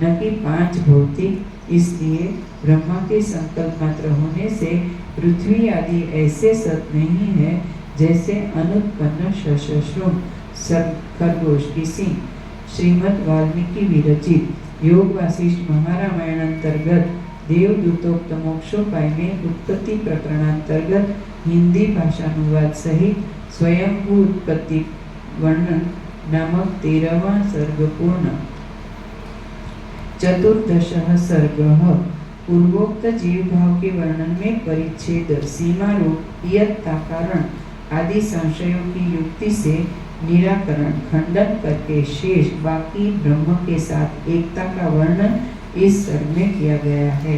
न कि पांच भौतिक। इसलिए ब्रह्मा के संकल्प मात्र होने से पृथ्वी आदि ऐसे सत नहीं है जैसे अनुत्पन्न शशश्रुम खरगोश की सिंह। श्रीमद् वाल्मीकि विरचित योग वासिष्ठ महारामायण अंतर्गत देवदूतोक्त मोक्षोपाय में उत्पत्ति प्रकरणांतर्गत हिंदी भाषानुवाद सहित स्वयंभू उत्पत्ति वर्णन नामक 13वां सर्ग पूर्ण। चतुर्दशः सर्गः पूर्वोक्त जीव भाव के वर्णन में परिच्छेद सीमा रूप इयत्ता कारण आदि संशयों की युक्ति से निराकरण खंडन करके शेष बाकी ब्रह्म के साथ एकता का वर्णन इस सर्ग में किया गया है।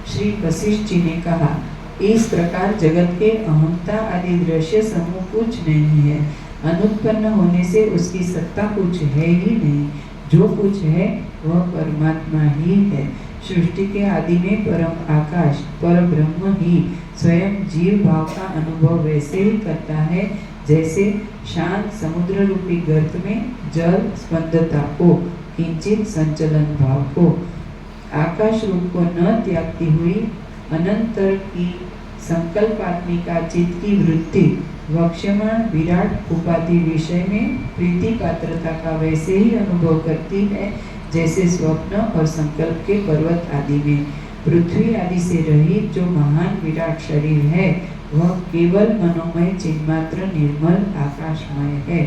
श्री वशिष्ठ जी ने कहा, इस प्रकार जगत के अहंता आदि दृश्य समूह कुछ नहीं है। अनुत्पन्न होने से उसकी सत्ता कुछ है ही नहीं। जो कुछ है वह परमात्मा ही है। सृष्टि के आदि में परम आकाश पर ब्रह्म ही स्वयं जीव भाव का अनुभव वैसे ही करता है जैसे शांत समुद्र रूपी गर्त में जल स्पंदता को, किंचित संचलन भाव को, आकाश रूप को न त्यागती हुई अनंतर की संकल्पात्मिका चित्त की वृत्ति वक्ष्यमाण विराट उपाधि विषय में प्रीति पात्रता का वैसे ही अनुभव करती है जैसे स्वप्न और संकल्प के पर्वत आदि में। पृथ्वी आदि से रहित जो महान विराट शरीर है वह केवल मनोमय चिन्मात्र निर्मल आकाशमय है।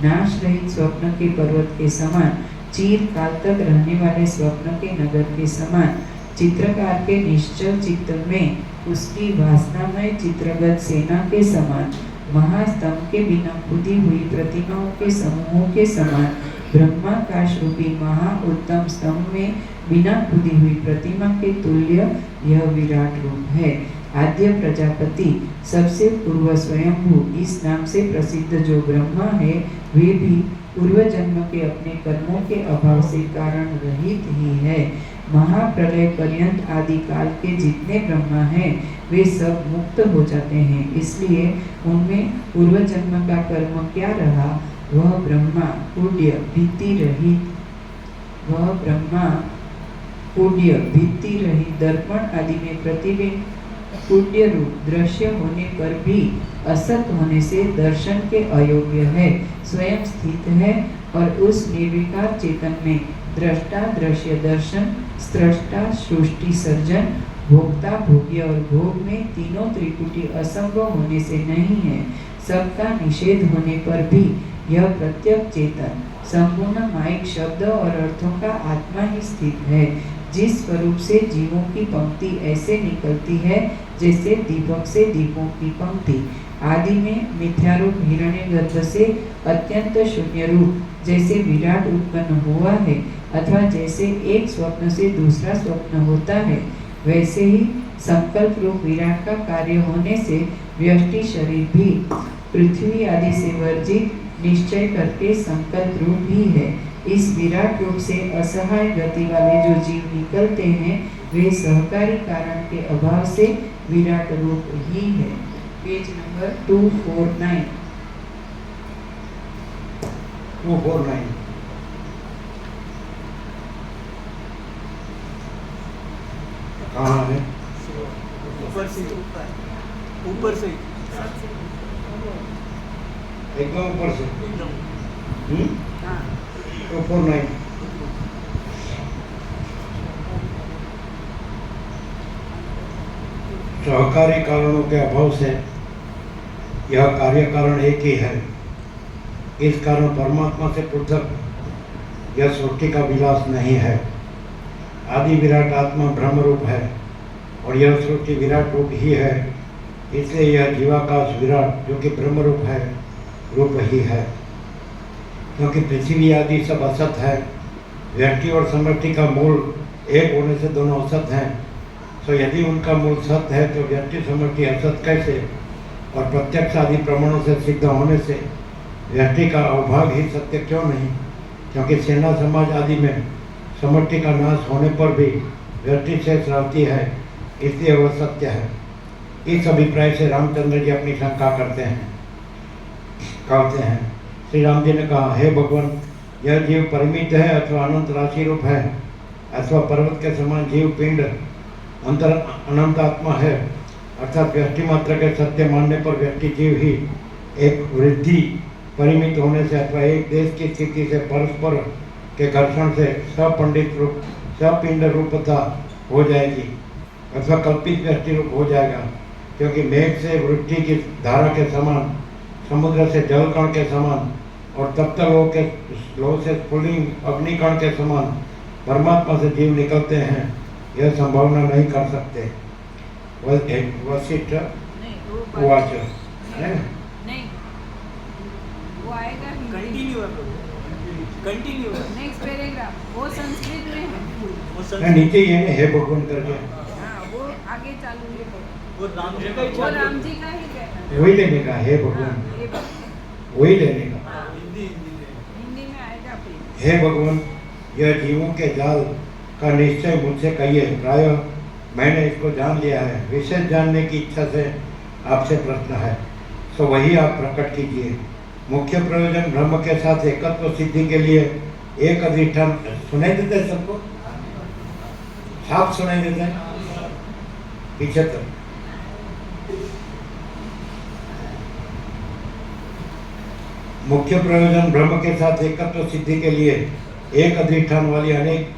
नाश रहित स्वप्न के पर्वत के समान, चीर काल तक रहने वाले स्वप्न के नगर के समान, चित्रकार के निश्चल चित्त में उसकी वासनामय चित्रगत सेना के समान, महास्तंभ के बिना खुदी हुई प्रतिमाओं के समूहों के समान, ब्रह्माकाश रूपी महा उत्तम स्तंभ में बिना खुदी हुई प्रतिमा के तुल्य यह विराट रूप है। आद्य प्रजापति सबसे पूर्व स्वयंभू इस नाम से प्रसिद्ध जो ब्रह्मा है, वे भी पूर्व जन्म के अपने कर्मों के अभाव से कारण रहित ही है। महाप्रलय पर्यंत आदि काल के जितने ब्रह्मा हैं वे सब मुक्त हो जाते हैं, इसलिए उनमें पूर्व जन्म का कर्म क्या रहा वह ब्रह्मा पुण्य भित्ति रहित दर्पण आदि में प्रतिबिंब पुण्य रूप दृश्य होने पर भी असत होने से दर्शन के अयोग्य है, स्वयं स्थित है और उस निर्विकार चेतन में दृष्टा दृश्य दर्शन, स्रष्टा सृष्टि सर्जन, भोक्ता भोग्य और भोग में तीनों त्रिपुटी असंभव होने से नहीं है। सबका निषेध होने पर भी यह प्रत्यक चेतन संपूर्ण माइक शब्द और अर्थों का आत्मा ही स्थित है। जिस स्वरूप से जीवों की पंक्ति ऐसे निकलती है जैसे दीपक से दीपों की पंक्ति, आदि में मिथ्यारूप हिरण्यगर्भ से अत्यंत शून्य रूप जैसे विराट उत्पन्न हुआ है, अथवा जैसे एक स्वप्न से दूसरा स्वप्न होता है, वैसे ही संकल्प रूप विराट का कार्य होने से व्यष्टि शरीर भी पृथ्वी आदि से वर्जित निश्चय करके संकल्प रूप ही है। इस विराट रूप से असहाय गति वाले जो जीव निकलते हैं वे सहकारी कारण के अभाव से विराट रूप ही है। Page number 249। कहाँ है? ऊपर से ऊपर से एकदम ऊपर से। हाँ 249। सहकारी कारणों के अभाव से यह कार्य कारण एक ही है। इस कारण परमात्मा से पृथक यह सृष्टि का विलास नहीं है। आदि विराट आत्मा ब्रह्म रूप है और यह सृष्टि विराट रूप ही है। इसलिए यह जीवाकाश विराट जो कि ब्रह्म रूप है, रूप ही है। क्योंकि पृथ्वी आदि सब असत है, व्यक्ति और समष्टि का मूल एक होने से दोनों असत हैं। तो यदि उनका मूल सत्य है तो व्यक्ति समष्टि असत कैसे? और प्रत्यक्ष आदि प्रमाणों से सिद्ध होने से व्यक्ति का अवभाग ही सत्य क्यों नहीं? क्योंकि सेना समाज आदि में समष्टि का नाश होने पर भी व्यक्ति शेष रहती है, इसलिए वह सत्य है। इस अभिप्राय से रामचंद्र जी अपनी शंका कहते हैं। श्री राम जी ने कहा, हे भगवान, यह जीव परिमित है अथवा अनंत राशि रूप है अथवा पर्वत के समान जीव पिंड अंतर अनंत आत्मा है, अर्थात व्यक्ति मात्र के सत्य मानने पर व्यक्ति जीव ही एक वृद्धि परिमित होने से अथवा एक देश की स्थिति से परस्पर के घर्षण से सपंडित रूप सपिंड रूपता हो जाएगी अथवा कल्पित व्यक्ति रूप हो जाएगा। क्योंकि मेघ से वृष्टि की धारा के समान, समुद्र से जलकण के समान और तप्त लोह से स्फुलिंग अग्निकण के समान परमात्मा से जीव निकलते हैं, यह संभावना नहीं कर सकते। वशिष्ठ उवाच। नहीं, वो आएगा कंटिन्यू नेक्स्ट पैराग्राफ, वो संस्कृत में है। नीचे ये हे भगवान करके, हाँ, वो आगे चालू है। वो राम जी का ही वो राम जी का ही कहना है। वही लेने का, हे हाँ, भगवान, ये बात वही लेने का। हिंदी में आएगा फिर। हे भगवान, यह जीवों के जाल का निश्चय मुझसे कहिए। प्रायः मैंने इसको जान लिया है। विशेष जानने की इच्छा से आपसे प्रश्न है, तो वही आप प्रकट कीजिए। मुख्य प्रयोजन ब्रह्म के साथ एकत्व सिद्धि के लिए एक अधिष्ठान। सुनाई देता है सबको? साफ सुनाई देता है? पीछे तक मुख्य प्रयोजन ब्रह्म के साथ एकत्व सिद्धि के लिए एक अधिष्ठान वाली अनेक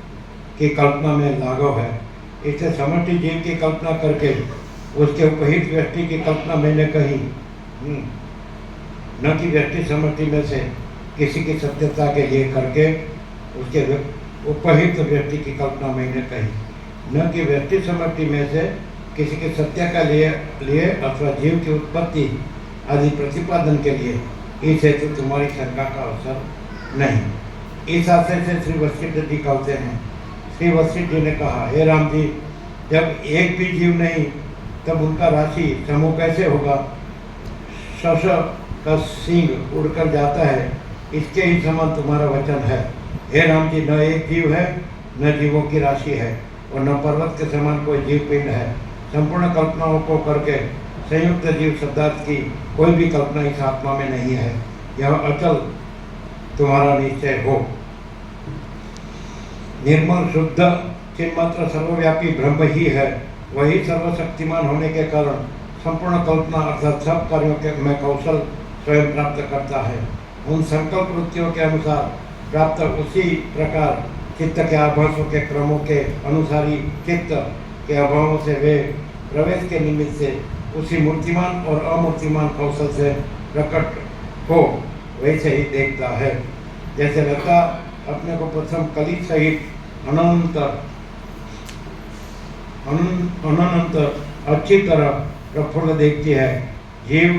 की कल्पना में लाघव है। इससे समष्टि जीव की कल्पना करके उसके उपहित व्यक्ति की कल्पना मैंने कही, न कि व्यक्ति समष्टि में से किसी की सत्यता के लिए करके उसके उपहित व्यक्ति की कल्पना मैंने कही, न कि व्यक्ति समष्टि में से किसी के सत्य का लिए अथवा जीव की उत्पत्ति आदि प्रतिपादन के लिए। इस हेतु तुम्हारी शंका का अवसर नहीं। इस आशय से श्री वशिष्ठ जी कहते हैं। श्री वशिष्ठ जी ने कहा, हे राम जी, जब एक भी जीव नहीं तब उनका राशि समूह कैसे होगा? शश का सिंह उड़कर जाता है, इसके ही समान तुम्हारा वचन है। हे राम जी, न एक जीव है, न जीवों की राशि है और न पर्वत के समान कोई जीव पिंड है। संपूर्ण कल्पनाओं को करके संयुक्त जीव शब्दार्थ की कोई भी कल्पना इस आत्मा में नहीं है। यह अचल तुम्हारा निश्चय हो। निर्मल शुद्ध चिन्मात्र सर्वव्यापी ब्रह्म ही है। वही सर्वशक्तिमान होने के कारण संपूर्ण कल्पना अर्थात सब कार्यों के में कौशल स्वयं प्राप्त करता है। उन संकल्प वृत्तियों के अनुसार प्राप्त उसी प्रकार चित्त के आभासों के क्रमों के अनुसारी चित्त के अभावों से वे प्रवेश के निमित्त से उसी मूर्तिमान और अमूर्तिमान कौशल से प्रकट हो वैसे ही देखता है। जैसे लता अपने को प्रथम कली सहित अनंत अच्छी तरह प्रफुल्ल देखती है। जीव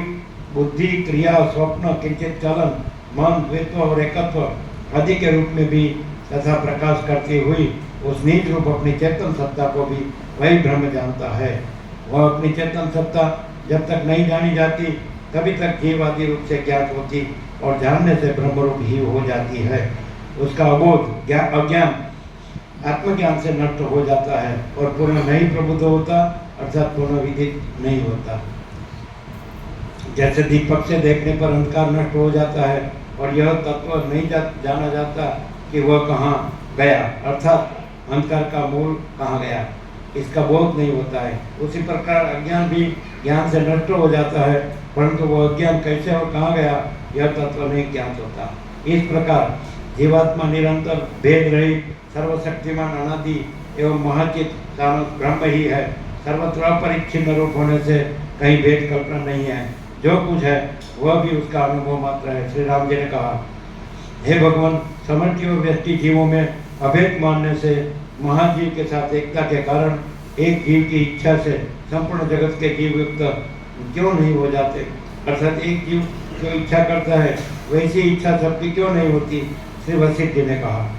बुद्धि क्रिया स्वप्न किंचित चलन मन द्वैत्व और एकत्व आदि के रूप में भी तथा प्रकाश करती हुई उस निज रूप अपनी चेतन सत्ता को भी वही ब्रह्म जानता है। वह अपनी चेतन सत्ता जब तक नहीं जानी जाती तभी तक जीव आदि रूप से ज्ञात होती और जानने से ब्रह्म रूप ही हो जाती है। उसका अबोध अज्ञान आत्मज्ञान से नष्ट हो जाता है और पूर्ण नहीं प्रबुद्ध होता अर्थात पूर्ण विदित नहीं होता। जैसे दीपक से देखने पर अंधकार नष्ट हो जाता है और यह तत्व नहीं जाना जाता कि वह कहाँ गया अर्थात अंधकार का मूल कहाँ गया। इसका बोध नहीं होता है। उसी प्रकार अज्ञान भी ज्ञान से नष्ट हो जाता है, परंतु वो अज्ञान कैसे और कहाँ गया यह तत्व नहीं ज्ञात होता। इस प्रकार जीवात्मा निरंतर भेद रहित सर्वशक्तिमान अनादि एवं महाचित ब्रह्म ही है। सर्वत्र अपरिच्छिन्न रूप होने से कहीं भेद कल्पना नहीं है। जो कुछ है वह भी उसका अनुभव मात्र है। श्री राम जी ने कहा, हे भगवान, समष्टि और व्यष्टि जीवों में अभेद मानने से महाजीव के साथ एकता के कारण एक जीव की इच्छा से संपूर्ण जगत के जीव युक्त क्यों नहीं हो जाते? अर्थात एक जीव जो इच्छा करता है वैसी इच्छा सबकी क्यों नहीं होती? श्री वशिष्ठ जी ने कहा,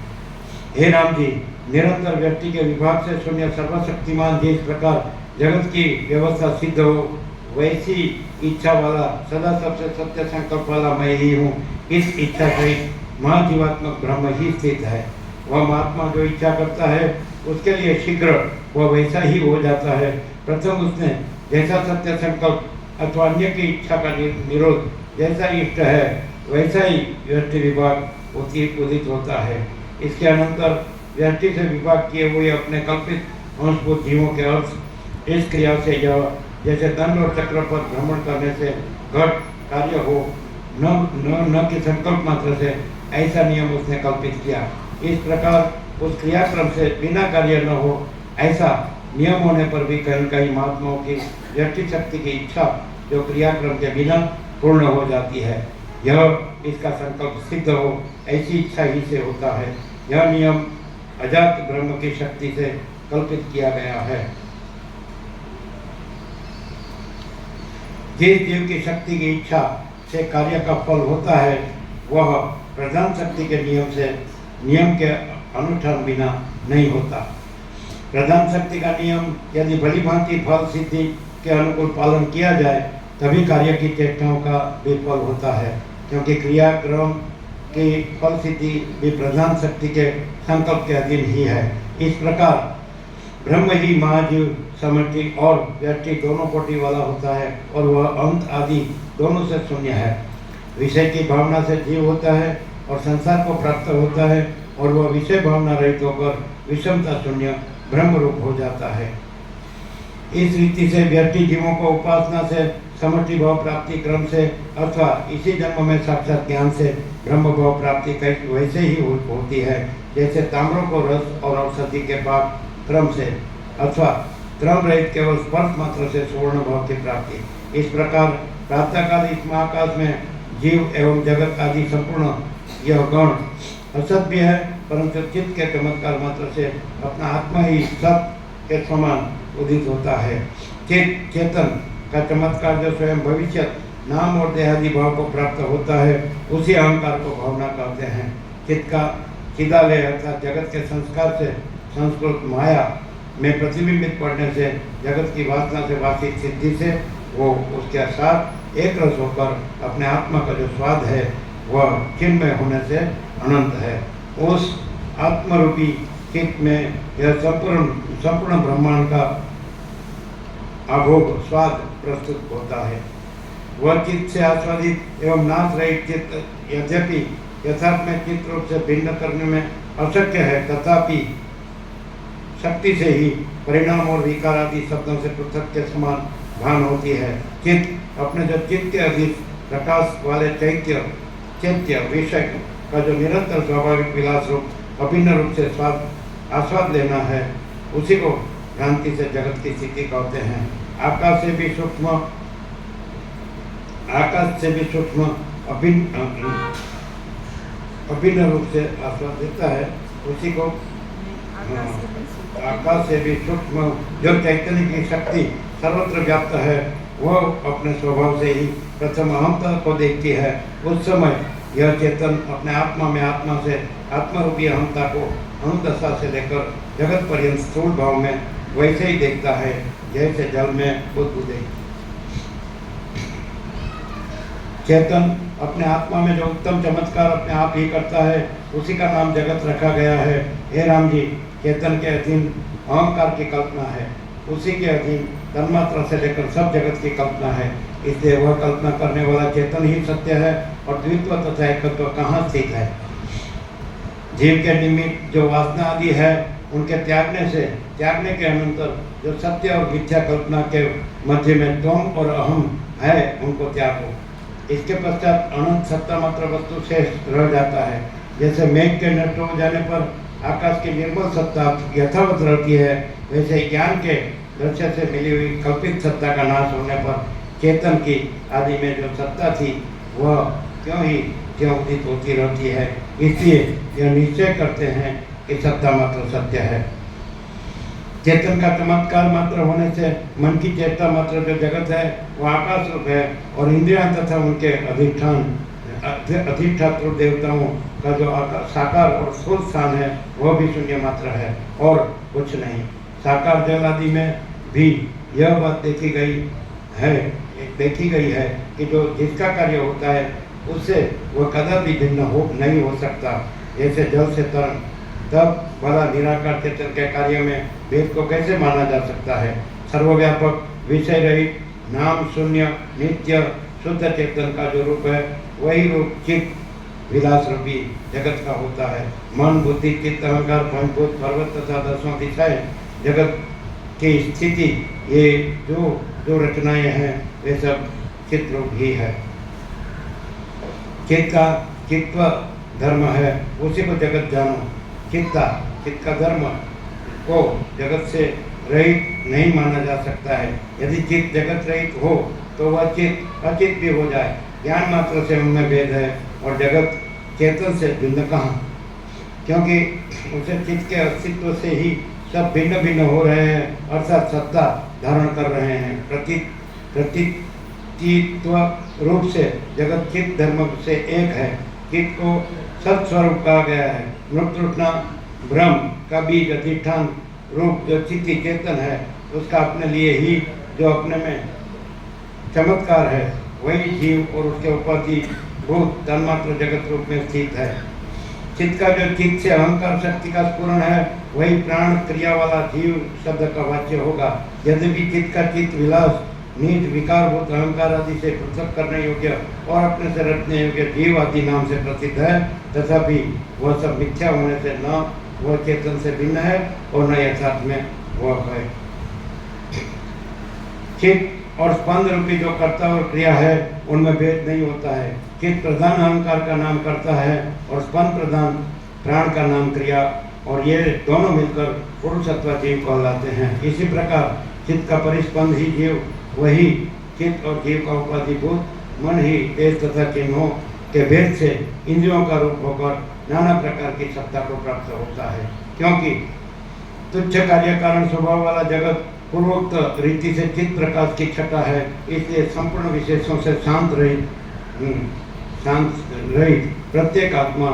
हे राम जी, निरंतर व्यक्ति के विभाग से शून्य सर्वशक्तिमान जिस प्रकार जगत की व्यवस्था सिद्ध हो, वैसी इच्छा वाला सदा सबसे सत्य संकल्प वाला मैं ही हूँ। इस इच्छा सहित महाजीवात्मक ब्रह्म ही स्थित है। वह महात्मा जो इच्छा करता है उसके लिए शीघ्र वह वैसा ही हो जाता है। प्रथम उसने जैसा सत्य संकल्प अथवा अन्य की इच्छा का निरोध जैसा इष्ट है वैसा ही व्यक्ति विभाग उदित होता है। इसके अनंतर व्यक्ति से विभाग किए हुए अपने कल्पित अंशभूत जीवों के अर्थ इस क्रिया से यह जैसे दंड और चक्र पर भ्रमण करने से घट कार्य हो न कि संकल्प मात्र से, ऐसा नियम उसने कल्पित किया। इस प्रकार उस क्रियाक्रम से बिना कार्य न हो ऐसा नियम होने पर भी कहीं कहीं महात्माओं की व्यक्ति शक्ति की इच्छा जो क्रियाक्रम के बिना पूर्ण हो जाती है, यह इसका संकल्प सिद्ध हो ऐसी इच्छा ही से होता है। यह नियम अजात ब्रह्म की शक्ति से कल्पित किया गया है। जिस जीव की शक्ति की इच्छा से कार्य का फल होता है वह प्रधान शक्ति के नियम के अनुष्ठान बिना नहीं होता। प्रधान शक्ति का नियम यदि भली भांति फल सिद्धि के अनुकूल पालन किया जाए तभी कार्य की चेष्टाओं का भी फल होता है, क्योंकि क्रियाक्रम की फल सिद्धि भी प्रधान शक्ति के संकल्प के अधीन ही है। इस प्रकार ब्रह्म ही महाजीव समष्टि और व्यक्ति दोनों कोटि वाला होता है और वह अंत आदि दोनों से शून्य है। विषय की भावना से जीव होता है और संसार को प्राप्त होता है और वह विषय भावना रहित होकर विषमता शून्य ब्रह्म रूप हो जाता है। इस रीति से व्यक्ति जीवों को उपासना से समष्टि भाव प्राप्ति क्रम से अथवा इसी जन्म में साक्षात ज्ञान से ब्रह्म भाव प्राप्ति वैसे ही होती है जैसे ताम्रों को रस और औषधि के पाक क्रम से अथवा क्रम रहित केवल स्पर्श मात्र से सुवर्ण भाव की प्राप्ति। इस प्रकार प्रातःकाल इस महाकाश में जीव एवं जगत आदि संपूर्ण यह गण असत्य है, परंतु चित्त के चमत्कार मात्र से अपना आत्मा ही सत के समान उदित होता है। चेतन का चमत्कार जो स्वयं भविष्य नाम और देहादि भाव को प्राप्त होता है उसी अहंकार को भावना कहते हैं। चित्त का चिदालय अर्थात जगत के संस्कार से संस्कृत माया में प्रतिबिंबित पड़ने से जगत की वासना से वासित सिद्धि से वो उसके साथ एक रस होकर अपने आत्मा का जो स्वाद है वह चिन्मय होने से अनंत है। उस आत्मरूपी चित्त में यह संपूर्ण ब्रह्मांड का अभोग स्वाद प्रस्तुत होता है। वह चित्त से आस्वादित एवं नाश रहित चित्त यद्यपि यथार्थ में चित्त रूप से भिन्न करने में अशक्य है, तथापि शक्ति से ही परिणाम और विकार आदि शब्दों से पृथक के समान भान होती है। चित्त अपने जो चित्त के अधीन प्रकाश वाले चैत्य विषय का जो निरंतर स्वाभाविक विलास रूप अभिन्न रूप से आस्वाद लेना है उसी को भ्रांति से जगत की स्थिति कहते हैं। आकाश से भी सूक्ष्म अभिन्न रूप से आस्वाद देता है उसी को आकाश से भी सूक्ष्म जो चैतन्य की शक्ति सर्वत्र व्याप्त है वह अपने स्वभाव से ही प्रथम अहमता को देखती है। उस समय यह चेतन अपने आत्मा में आत्मा से आत्मरूपी अहमता को अनुदशा से लेकर जगत पर्यंत स्थूल भाव में वैसे ही देखता है जैसे जल में बुदबुदे। चेतन अपने आत्मा में जो उत्तम चमत्कार अपने आप ही करता है उसी का नाम जगत रखा गया है। हे राम जी, चेतन के अधीन अहंकार की कल्पना है, उसी के अधीन तन्मात्रा से लेकर सब जगत की कल्पना है। इसलिए वह कल्पना करने वाला चेतन ही सत्य है और द्वित्व तथा एकत्व कहाँ स्थित है। जीव के निमित्त जो वासना आदि है उनके त्यागने के अनंतर जो सत्य और मिथ्या कल्पना के मध्य में तुम और अहम है उनको त्यागो। इसके पश्चात अनंत सत्ता मात्र वस्तु शेष रह जाता है। जैसे मेघ के नष्ट हो जाने पर आकाश की निर्मल सत्ता यथावत रहती है, वैसे ज्ञान के दृश्य से मिली हुई कल्पित सत्ता का नाश होने पर चेतन की आदि में जो सत्ता थी वह क्यों उदित होती रहती है। इसलिए यह निश्चय करते हैं कि सत्ता मात्र सत्य है। चेतन का चमत्कार मात्र होने से मन की चेष्टा मात्र जो जगत है वह आकाश रूप है, और इंद्रियां तथा उनके अधिष्ठातृ देवताओं का जो साकार और स्थूल स्थान है वह भी शून्य मात्र है और कुछ नहीं। साकार जल आदि में भी यह बात देखी गई है कि जो जिसका कार्य होता है उससे वह कदापि भिन्न नहीं हो सकता। जैसे जल से तरंग, तब भला निराकार चेतन के कार्य में भेद को कैसे माना जा सकता है। सर्वव्यापक, विषय रहित, नाम शून्य, नित्य शुद्ध चेतन का जो रूप है वही रूप चित्त विलास रूपी जगत का होता है। मन, बुद्धि, चित्त, अहंकार, पंचभूत, पर्वत तथा 10 दिशाएं जगत की स्थिति, ये जो रचनाएं हैं वे सब चित्त रूप ही है। चित्त का चित्व धर्म है, उसी को जगत जानो। चित्त का धर्म को जगत से रहित नहीं माना जा सकता है। यदि चित्त जगत रहित हो तो वह चित्त अचित भी हो जाए। ज्ञान मात्र से उनमें भेद है और जगत चेतन से भिन्न कहाँ, क्योंकि उसे चित्त के अस्तित्व से ही सब भिन्न भिन्न हो रहे हैं, अर्थात सत्ता धारण कर रहे हैं। प्रतीतित्व रूप से जगत चित्त धर्म से एक है। चित्त को सत्स्वरूप कहा गया है। मृत्युष्णा ब्रह्म का बीज अधिष्ठान रूप जो चित्त चेतन है उसका अपने लिए ही जो अपने में चमत्कार है वही जीव और उसके उपाधि भूत तन्मात्र जगत रूप में स्थित है। चित्त का जो चित्त से अहंकार शक्ति का स्फुरण है वही प्राण क्रिया वाला जीव शब्द का वाच्य होगा। यद्यपि चित्त का चित्त विलास नीच विकारभूत अहंकार आदि से पृथक करने योग्य और अपने से रचने योग्य जीव आदि नाम से प्रसिद्ध है, तथापि वह सब मिथ्या होने से न वह चेतन से भिन्न है और न यथार्थ में वह है। चित्त और स्पंद रूपी जो कर्ता और क्रिया है उनमें भेद नहीं होता है। चित्त प्रधान अहंकार का नाम करता है और स्पंद प्रधान प्राण का नाम क्रिया, और ये दोनों मिलकर पुरुष अथवा जीव कहलाते हैं। इसी प्रकार चित्त का परिस्पंद ही जीव, वही चित्त और जीव का उपाधिभूत मन ही देश तथा चिन्हों के भेद से इंद्रियों का रूप होकर नाना प्रकार की सत्ता को प्राप्त होता है। क्योंकि तुच्छ कार्य कारण स्वभाव वाला जगत पूर्वोक्त रीति से चित्त प्रकाश की छटा है, इसलिए संपूर्ण विशेषों से शांत रहित प्रत्येक आत्मा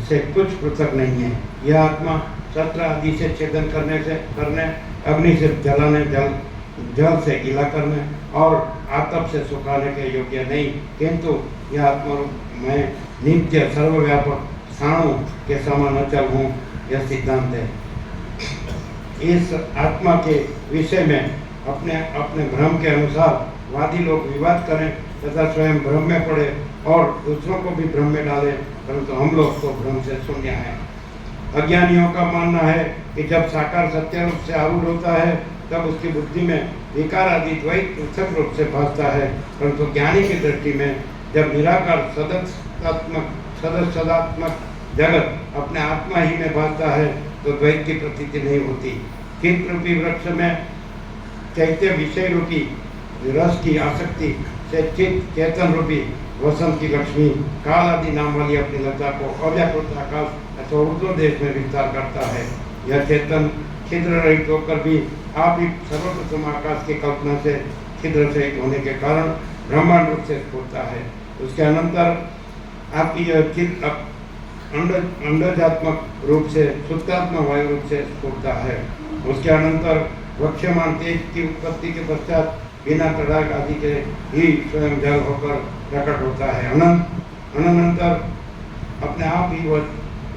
से कुछ पृथक नहीं है। यह आत्मा शस्त्र आदि से छेदन करने, अग्नि से जलाने, जल से गीला करने और आतप से सुखाने के योग्य नहीं, किंतु यह आत्मा मैं नित्य सर्वव्यापक स्थाणु के समान अचल हूँ, यह सिद्धांत है। इस आत्मा के विषय में अपने भ्रम के अनुसार वादी लोग विवाद करें तथा स्वयं भ्रम में पड़े और दूसरों को भी भ्रम में डालें, परंतु हम लोग तो भ्रम से शून्य हैं। अज्ञानियों का मानना है कि जब साकार सत्य रूप से आरूढ़ होता है तब उसकी बुद्धि में विकार आदि द्वैत पृथक रूप से भासता है, परंतु ज्ञानी की दृष्टि में जब निराकार सदात्मक जगत अपने आत्मा ही में भासता है तो द्वैत की प्रतीति नहीं होती। चित्त रूपी वृक्ष में चैत्य विषय रूपी रस की आसक्ति से चित्त चेतन रूपी वसंत की लक्ष्मी काल आदि नाम वाली अपनी लता को अव्याकृत आकाश अथवा ऊर्ध्व देश में विस्तार करता है। यह चेतन छिद्र रहित होकर भी आप ही सर्वप्रथम आकाश की कल्पना से छिद्र सहित होने के कारण ब्रह्मांड रूप से स्फुरता है। उसके अनंतर आपकी यह चित्त अंडजात्मक रूप से शुद्धात्मा वायु रूप से स्फुरता है। उसके अनंतर वक्ष्यमान तेज की उत्पत्ति के पश्चात बिना तड़ाक आदि के ही स्वयं जल होकर प्रकट होता है। अनंतर अपने आप ही वह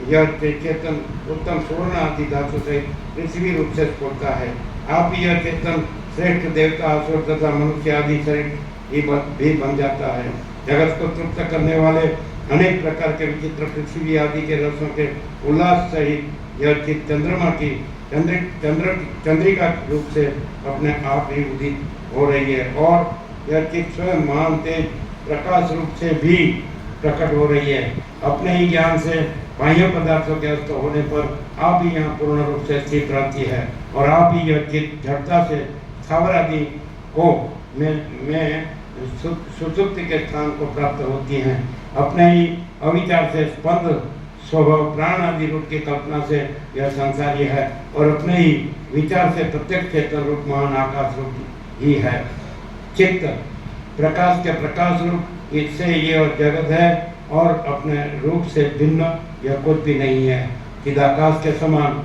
यह चेतन उत्तम स्वर्ण आदि धातु से पृथ्वी रूप से स्फुरता है। आप ही यह चेतन श्रेष्ठ देवता असुर तथा मनुष्य आदि शरीर भी बन जाता है। जगत को तृप्त करने वाले अनेक प्रकार के विचित्र पृथ्वी आदि के रसों के उल्लास सहित यह चित्त चंद्रमा की चंद्रिका रूप से अपने आप ही उदित हो रही है और यह चित्त स्वयं महान तेज प्रकाश रूप से भी प्रकट हो रही है। अपने ही ज्ञान से बाह्य पदार्थों के अस्त होने पर आप ही यहाँ पूर्ण रूप से स्थित रहती है और आप ही यह चित्त जड़ता से स्थावर आदि को में सुसुप्ति के स्थान को प्राप्त होती हैं। अपने ही अविचार से स्पंद स्वभाव प्राण आदि रूप की कल्पना से यह संसारी है और अपने ही विचार से प्रत्यक्ष चेतन रूप महान आकाश रूप ही है। चित्त प्रकाश के प्रकाश रूप, इससे यह जगत है और अपने रूप से भिन्न यह कुछ भी नहीं है। चिदाकाश के समान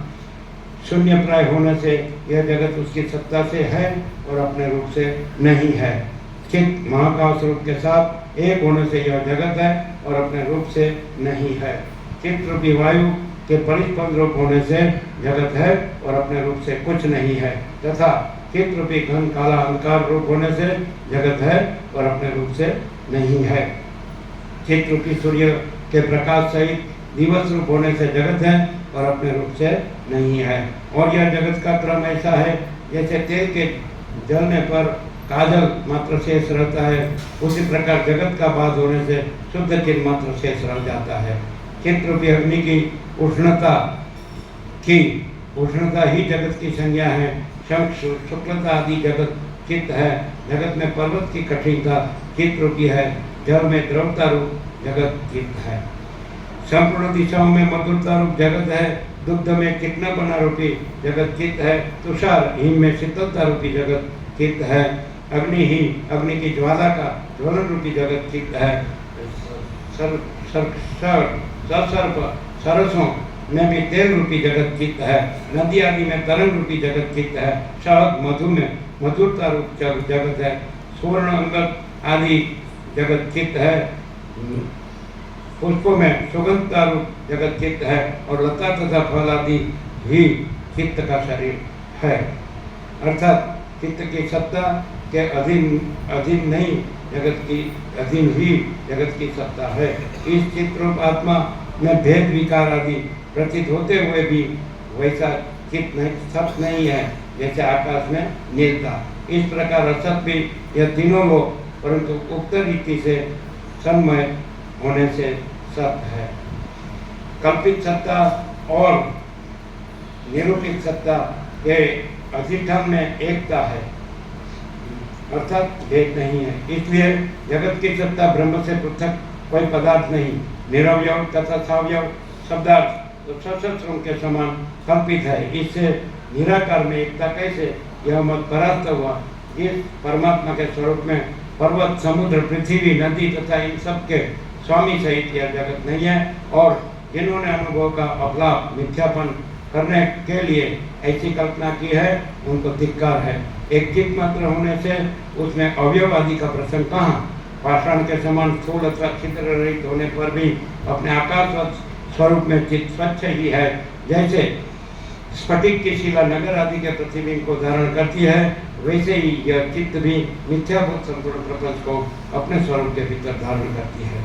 शून्य प्राय होने से यह जगत उसकी सत्ता से है और अपने रूप से नहीं है। चित्त महाकाश रूप के साथ एक होने से यह जगत है और अपने रूप से नहीं है। चित्त रूपी वायु के परिस्पंद रूप होने से जगत है और अपने रूप से कुछ नहीं है तथा चित्त रूपी घन काला अंधकार रूप होने से जगत है और अपने रूप से नहीं है। चित्त रूपी सूर्य के प्रकाश सहित दिवस रूप होने से जगत है और अपने रूप से नहीं है। और यह जगत का क्रम ऐसा है जैसे तेल के जलने पर काजल मात्र शेष रहता है, उसी प्रकार जगत का बाध होने से शुद्ध चिन्ह मात्र शेष रह जाता है। चित्त रूपी अग्नि की उष्णता ही जगत की संज्ञा है। शंख शुक्लता आदि जगत चित्त है। जगत में पर्वत की कठिनता चित्त रूपी है। जल में द्रवता रूप जगत चित्त है। संपूर्ण दिशाओं में मधुरता रूप जगत है। दुग्ध में कितना बना रूपी जगत चित्त है। तुषार हिम में शीतलता रूपी जगत चित्त है। अग्नि की ज्वाला का ज्वलन रूपी जगत चित्त है। सरसों में भी तेल रूपी जगत चित्त है। नदी आदि में तरंग रूपी जगत चित्त है। शहद मधु में मधुरता रूप जगत है। स्वर्ण अंगद आदि जगत चित्त है। पुष्पों में सुगंधता रूप जगत चित्त है और लता तथा फल आदि भी चित्त का शरीर है। अर्थात चित्त की सत्ता के अधीन नहीं, जगत की अधीन ही जगत की सत्ता है। इस चित्त रूप आत्मा में भेद विकार आदि प्रतीत होते हुए भी वैसा चित्त सत्य नहीं है जैसे आकाश में नीलता। इस प्रकार असत भी यह तीनों लोग परंतु उक्त रीति से सन्मय होने से सत्य है। कल्पित सत्ता और निरूपित सत्ता के अधिष्ठान में एकता है अर्थात भेद नहीं है। इसलिए जगत की सत्ता ब्रह्म से पृथक कोई पदार्थ नहीं, निरवयव तथा सावयव शब्दार्थ सशस्त्रों के समान कल्पित है। इससे निराकार में एकता कैसे, यह मत परास्त हुआ। इस परमात्मा के स्वरूप में पर्वत, समुद्र, पृथ्वी, नदी तथा इन सब के स्वामी सहित यह जगत नहीं है और जिन्होंने अनुभव का अपलाप मिथ्यापन करने के लिए ऐसी कल्पना की है उनको धिक्कार है। एक चित्त मात्र होने से उसमें अवयव आदि का प्रसंग कहाँ। पाषाण के समान स्थूल अथवा छिद्र रहित होने पर भी अपने आकाश स्वरूप में चित्त स्वच्छ ही है। जैसे स्फटिक की शिला नगर आदि के प्रतिबिंब को धारण करती है, वैसे ही यह चित्त भी मिथ्याभूत संपूर्ण प्रपंच को अपने स्वरूप के भीतर धारण करती है।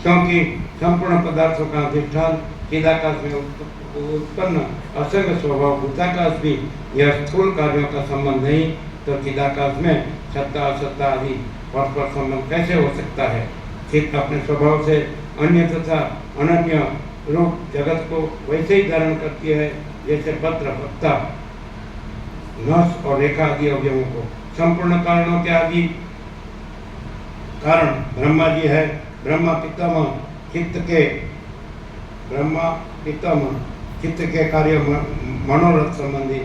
क्योंकि संपूर्ण पदार्थों का अधिष्ठान चिदाकाश में उत्पन्न असंग स्वभाव भूताकाश भी यह स्थूल कार्यों का संबंध नहीं, तो चिदाकाश में सत्ता असत्ता आदि परस्पर संबंध कैसे हो सकता है। चित्त अपने स्वभाव से अन्य तथा अनन्य रूप जगत को वैसे ही धारण करती है जैसे पत्र, पत्ता, नस और रेखा आदि अवयवों को। संपूर्ण कारणों के आदि कारण ब्रह्मा जी है। ब्रह्मा पितामह चित्त के कार्य मनोरथ संबंधी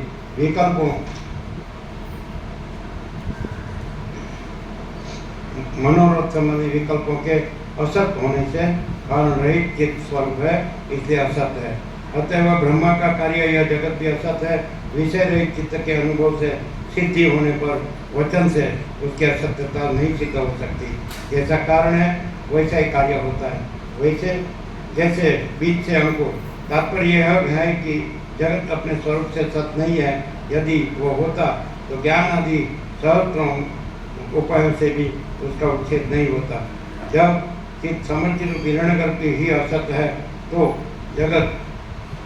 विकल्पों के असत होने से कारण रहित चित्त स्वरूप है, इसलिए असत है। अतएव ब्रह्मा का कार्य यह जगत भी असत है। विषय रहित चित्त के अनुभव से सिद्धि होने पर वचन से उसकी असत्यता नहीं सिद्ध हो सकती। जैसा कारण है वैसा ही कार्य होता है। वैसे जैसे बीज से अंकुर, तात्पर्य यह है कि जगत अपने स्वरूप से सत्य नहीं है। यदि वो होता तो ज्ञान आदि सहस्त्रों उपायों से भी उसका उच्छेद नहीं होता। जब चित्त समर्थित हिरण्यगर्भ ही असत है तो जगत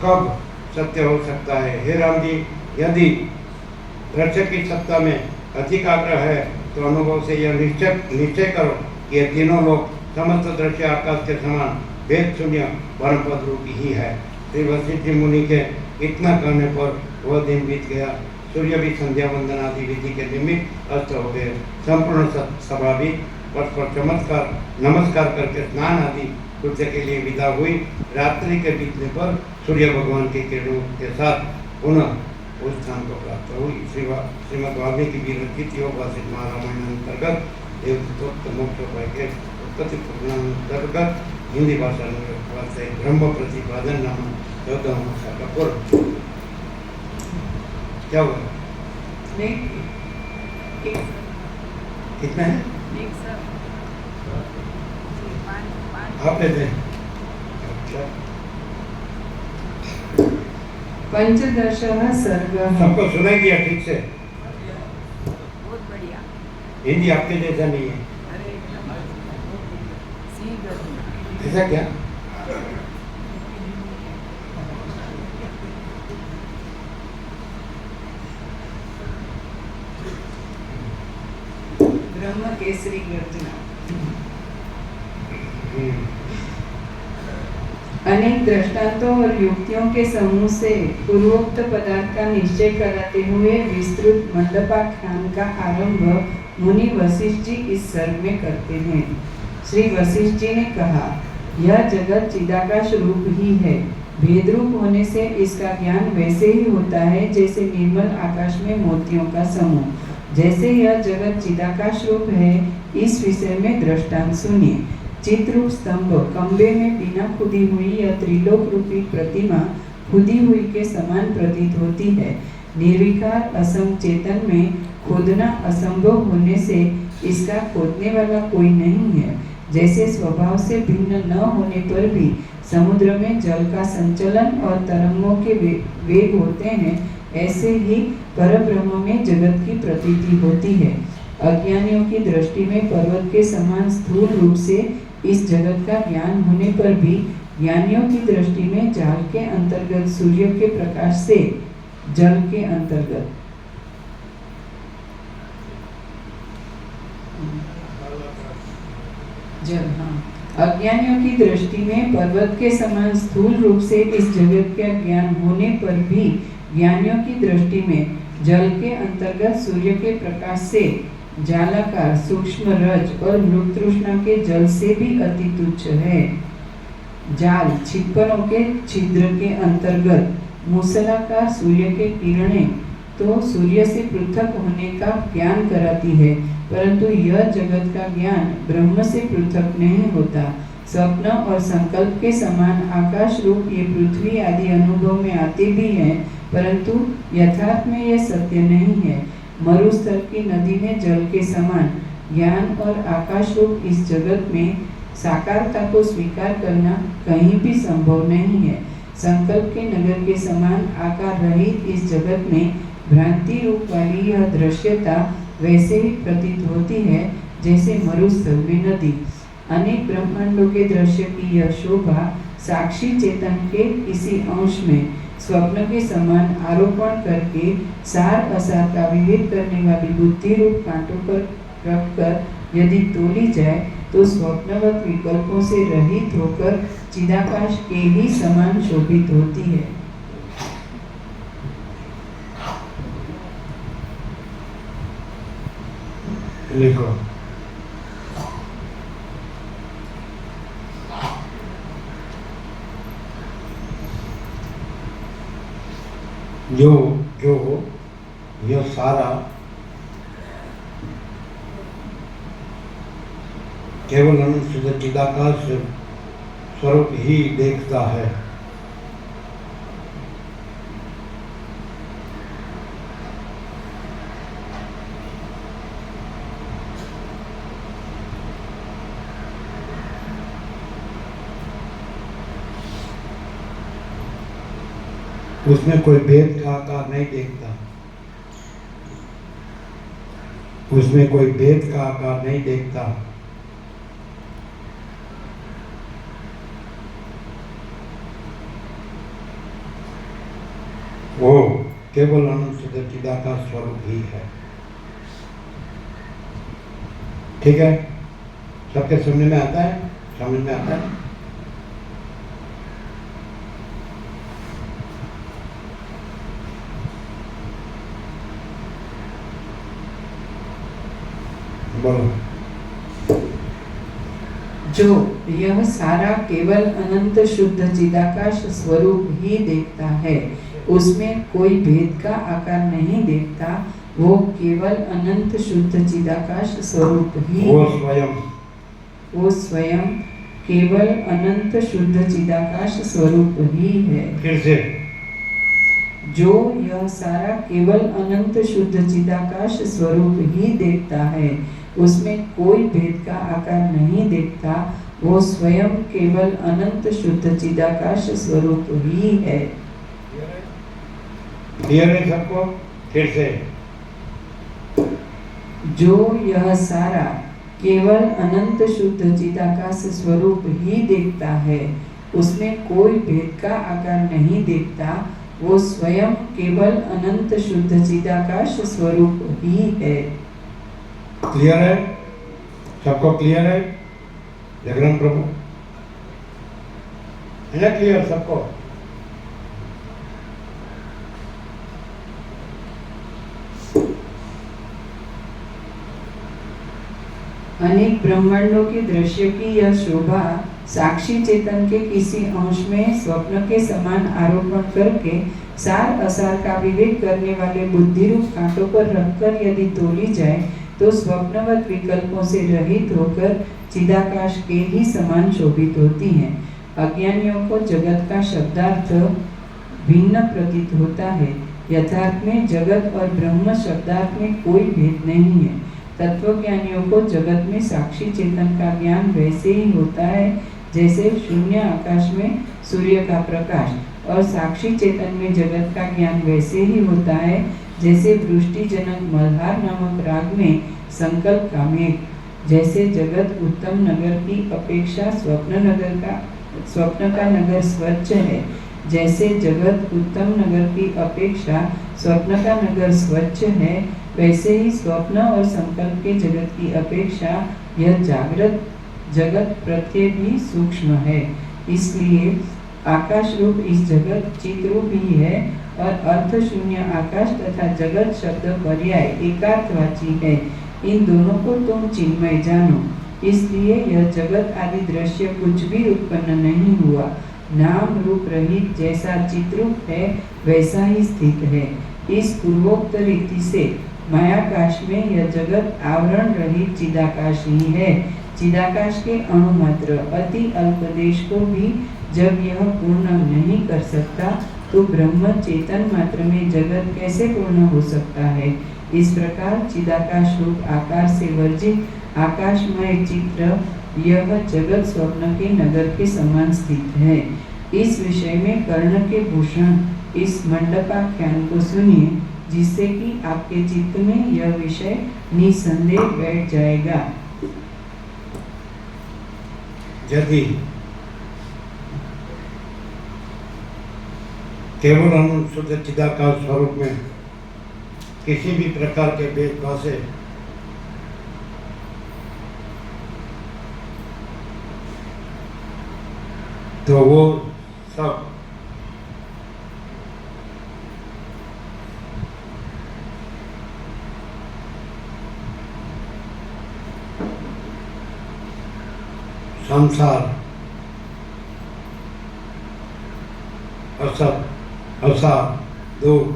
कब सत्य हो सकता है। हे राम जी, यदि दृश्य की सत्ता में अधिक आग्रह है तो अनुभव से यह निश्चय करो कि ये तीनों लोग समस्त दृश्य आकाश के समान भेद शून्य परम पद रूपी ही है। श्री वशिष्ठ जी मुनि के इतना कहने पर वह दिन बीत गया। सूर्य भी संध्या वंदन आदि विधि के निमित्त अस्त हो गए। संपूर्ण सभा भी परस्पर चमत्कार नमस्कार करके स्नान आदि कृत्य के लिए विदा हुई। रात्रि के बीतने पर सूर्य भगवान के किरणों के साथ पुनः उस स्थान को प्राप्त हुई। श्रीमद् वाल्मीकि की रचित योग वासिष्ठ महारामायण अंतर्गत देवदत्त मोक्षोपाय के उत्पत्ति अंतर्गत हिंदी भाषा में से ब्रह्म प्रतिपादन नाम 14 का पूर्व क्या हुआ? नहीं, कितना है? एक सब पाँच आप लेते हैं? अच्छा, पंचदशः सर्गः। सबको सुनाई दिया ठीक से? बहुत बढ़िया। हिंदी आपके जैसा नहीं है। अरे एकदम सी गति। ऐसा क्या? ब्रह्म केसरी गर्जना। अनेक दृष्टांतों और युक्तियों के समूह से पूर्वोक्त पदार्थ का निश्चय कराते हुए विस्तृत मंडपाख्यान का आरंभ मुनि वशिष्ठ जी इस सर्ग में करते हैं। श्री वशिष्ठ जी ने कहा, यह जगत चिदाकाश रूप ही है। भेद रूप होने से इसका ज्ञान वैसे ही होता है जैसे निर्मल आकाश में मोतियों का समूह। जैसे यह जगत चिदाकाश रूप है, इस विषय में दृष्टांत सुनिए। चित्रूप स्तंभ खंबे में बिना खुदी हुई यह त्रिलोक रूपी प्रतिमा खुदी हुई के समान प्रतीत होती है। निर्विकार असंग चेतन में खोदना असंभव होने से इसका खोदने वाला कोई नहीं है। जैसे स्वभाव से भिन्न न होने पर भी समुद्र में जल का संचलन और तरंगों के वेग होते हैं, ऐसे ही परब्रह्म में जगत की प्रतीति होती है। अज्ञानियों की दृष्टि में पर्वत के समान स्थूल रूप से इस जगत का ज्ञान होने पर भी ज्ञानियों की दृष्टि में जाल के अंतर्गत सूर्य के प्रकाश से जल के अंतर्गत जल, हाँ, अज्ञानियों की दृष्टि में पर्वत के समान स्थूल रूप से इस जगत का ज्ञान होने पर भी ज्ञानियों की दृष्टि में जल के अंतर्गत सूर्य के प्रकाश से जालाकार सूक्ष्म रज और मृग तृष्णा के जल से भी अति तुच्छ है। जाल छिपरों के छिद्र के अंतर्गत मूसलाकार सूर्य के किरणें तो सूर्य से पृथक होने का ज्ञान कराती है, परंतु यह जगत का ज्ञान ब्रह्म से पृथक नहीं होता। स्वप्न और संकल्प के समान आकाश रूप ये पृथ्वी आदि अनुभव में आते भी हैं, परंतु यथार्थ में यह सत्य नहीं है। मरुस्थल की नदी में जल के समान ज्ञान और आकाश रूप इस जगत में साकारता को स्वीकार करना कहीं भी संभव नहीं है। संकल्प के नगर के समान आकार रहित इस जगत में भ्रांति रूप वाली यह दृश्यता वैसे ही प्रतीत होती है जैसे मरुस्थल में नदी। अनेक ब्रह्मांडों के दृश्य की यह शोभा साक्षी चेतन के किसी अंश में स्वप्न के समान आरोपण करके सार असार का विवेक करने वाली बुद्धि रूप कांटों पर रखकर यदि तोली जाए तो स्वप्नवत विकल्पों से रहित होकर चिदाकाश के ही समान शोभित होती है। लिखो। जो यह सारा केवल अनंत शुद्ध चिदाकाश स्वरूप ही देखता है। उसमें कोई भेद का आकार नहीं देखता। उसमें कोई भेद का आकार नहीं देखता। केवल अनंत शुद्ध चिदाकाश स्वरूप ही है। ठीक है, सबके समझ में आता है? समझ में आता है? बोलो। जो यह सारा केवल अनंत शुद्ध चिदाकाश स्वरूप ही देखता है, उसमें कोई भेद का आकार नहीं देखता, वो केवल अनंत शुद्ध चिदाकाश स्वरूप ही वो स्वयं केवल अनंत शुद्ध चिदाकाश स्वरूप ही है। फिर से, जो यह सारा केवल अनंत शुद्ध चिदाकाश स्वरूप ही देखता है, उसमें कोई भेद का आकार नहीं देखता, वो स्वयं केवल अनंत शुद्ध चिदाकाश स्वरूप ही है। क्लियर है सबको? फिर से, जो यह सारा केवल अनंत शुद्ध चिदाकाश स्वरूप ही देखता है, उसमें कोई भेद का आकार नहीं देखता, वो स्वयं केवल अनंत शुद्ध चिदाकाश स्वरूप ही है। क्लियर है? सबको क्लियर है? जगन्नाथ प्रभु है ना? क्लियर सबको? अनेक ब्रह्मांडों के दृश्य की यह शोभा साक्षी चेतन के किसी अंश में स्वप्न के समान आरोपण करके सार असार का विवेक करने वाले बुद्धि रूप कांटों पर रखकर यदि तोली जाए तो स्वप्नवत विकल्पों से रहित होकर चिदाकाश के ही समान शोभित होती हैं। अज्ञानियों को जगत का शब्दार्थ भिन्न प्रतीत होता है। यथार्थ में जगत और ब्रह्म शब्दार्थ में कोई भेद नहीं है। तत्वज्ञानियों को जगत में साक्षी चेतन का ज्ञान वैसे ही होता है जैसे शून्य आकाश में सूर्य का प्रकाश, और साक्षी चेतन में जगत का ज्ञान वैसे ही होता है जैसे वृष्टिजनक मल्हार नामक राग में संकल्प का मेघ। जैसे जगत उत्तम नगर की अपेक्षा स्वप्न का नगर स्वच्छ है, जैसे जगत उत्तम नगर की अपेक्षा स्वप्न का नगर स्वच्छ है, वैसे ही स्वप्न और संकल्प के जगत की अपेक्षा यह जागृत जगत प्रत्यय भी सूक्ष्म है। इसलिए आकाश रूप इस जगत चित्रूप ही है और अर्थ शून्य आकाश तथा जगत शब्द पर्याय एकार्थवाची है। इन दोनों को तुम चिन्मय जानो। इसलिए यह जगत आदि दृश्य कुछ भी उत्पन्न नहीं हुआ, नाम रूप रहित जैसा चित्रूप है वैसा ही स्थित है। इस पूर्वोक्त रीति से मायाकाश में यह जगत आवरण रहित चिदाकाश ही है। चिदाकाश के अणुमात्र अति अल्प देश को भी जब यह पूर्ण नहीं कर सकता तो ब्रह्म चेतन मात्र में जगत कैसे पूर्ण हो सकता है। इस प्रकार चिदाकाश रूप आकार से वर्जित आकाशमय चित्र यह जगत स्वप्न के नगर के समान स्थित है। इस विषय में कर्ण के भूषण इस मंडपाख्यान को सुनिए, जिससे कि आपके चित्त में यह विषय निसंदेह बैठ जाएगा। यदि केवल अनंत शुद्ध चिदाकाश स्वरूप में किसी भी प्रकार के भेदभाव से तो वो सब संसार असत असार दुख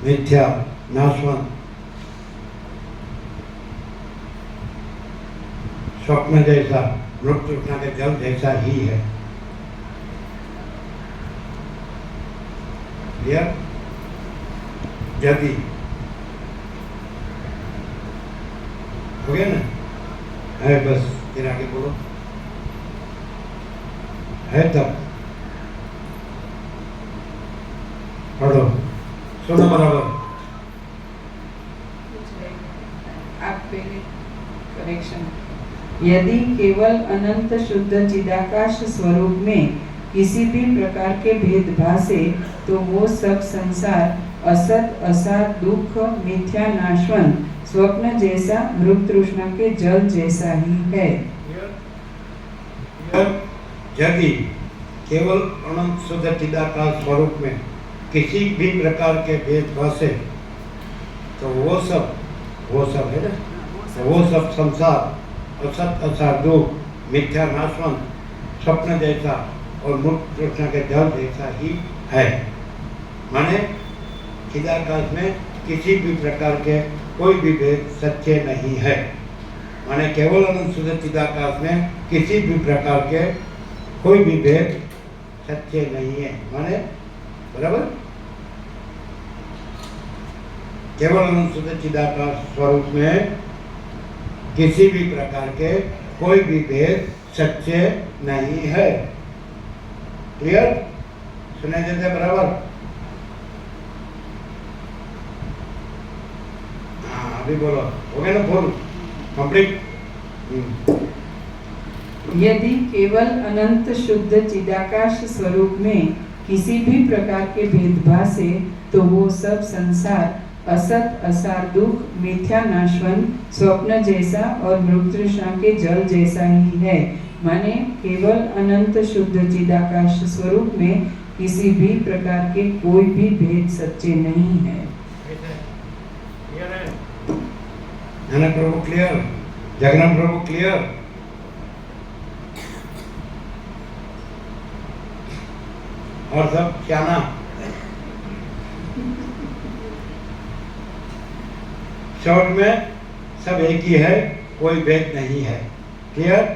मिथ्या नाशवंत स्वप्न जैसा मृत्यु के जल जैसा ही है। यदि हो गया ना? है बस, फिर आगे बोलो। है तब पढ़ो, सुनो बराबर। आप पहले करेक्शन। यदि केवल अनंत शुद्ध चिदाकाश स्वरूप में किसी भी प्रकार के भेदभाव से तो वो सब संसार असत, असार, दुख, मिथ्या, नाशवंत, स्वप्न जैसा, मृग तृष्णा के जल जैसा ही है। यह यदि केवल अनंत शुद्ध चिदाकाश स्वरूप में किसी भी प्रकार के भेद भाषे तो वो सब है ना, तो वो सब संसार असत, असार, दुख, मिथ्या, नाशवंत, स्वप्न जैसा और मुक्त तृष्णा के जल जैसा ही है। माने चिदाकाश में किसी भी प्रकार के कोई भी भेद सच्चे नहीं है। माने केवल अनंत शुद्ध चिदाकाश में किसी भी प्रकार के कोई भी भेद सच्चे नहीं है। माने बराबर, केवल अनंत शुद्ध चिदाकाश स्वरूप में किसी भी प्रकार के कोई भी भेद सच्चे नहीं है। क्लियर? सुनाई देते बराबर? हाँ, अभी बोलो, हो गया ना? बोल कंप्लीट। यदि केवल अनंत शुद्ध चिदाकाश स्वरूप में किसी भी प्रकार के भेदभाव से तो वो सब संसार असत, असार, दुख, मिथ्या, नाशवंत, स्वप्न जैसा और मृग तृष्णा के जल जैसा ही है। माने केवल अनंत शुद्ध चिदाकाश स्वरूप में किसी भी प्रकार के कोई भी भेद सच्चे नहीं है। है प्रभु क्लियर? जगन्नाथ प्रभु क्लियर? और सब क्या ना? शॉर्ट में सब एक ही है, कोई भेद नहीं है। क्लियर?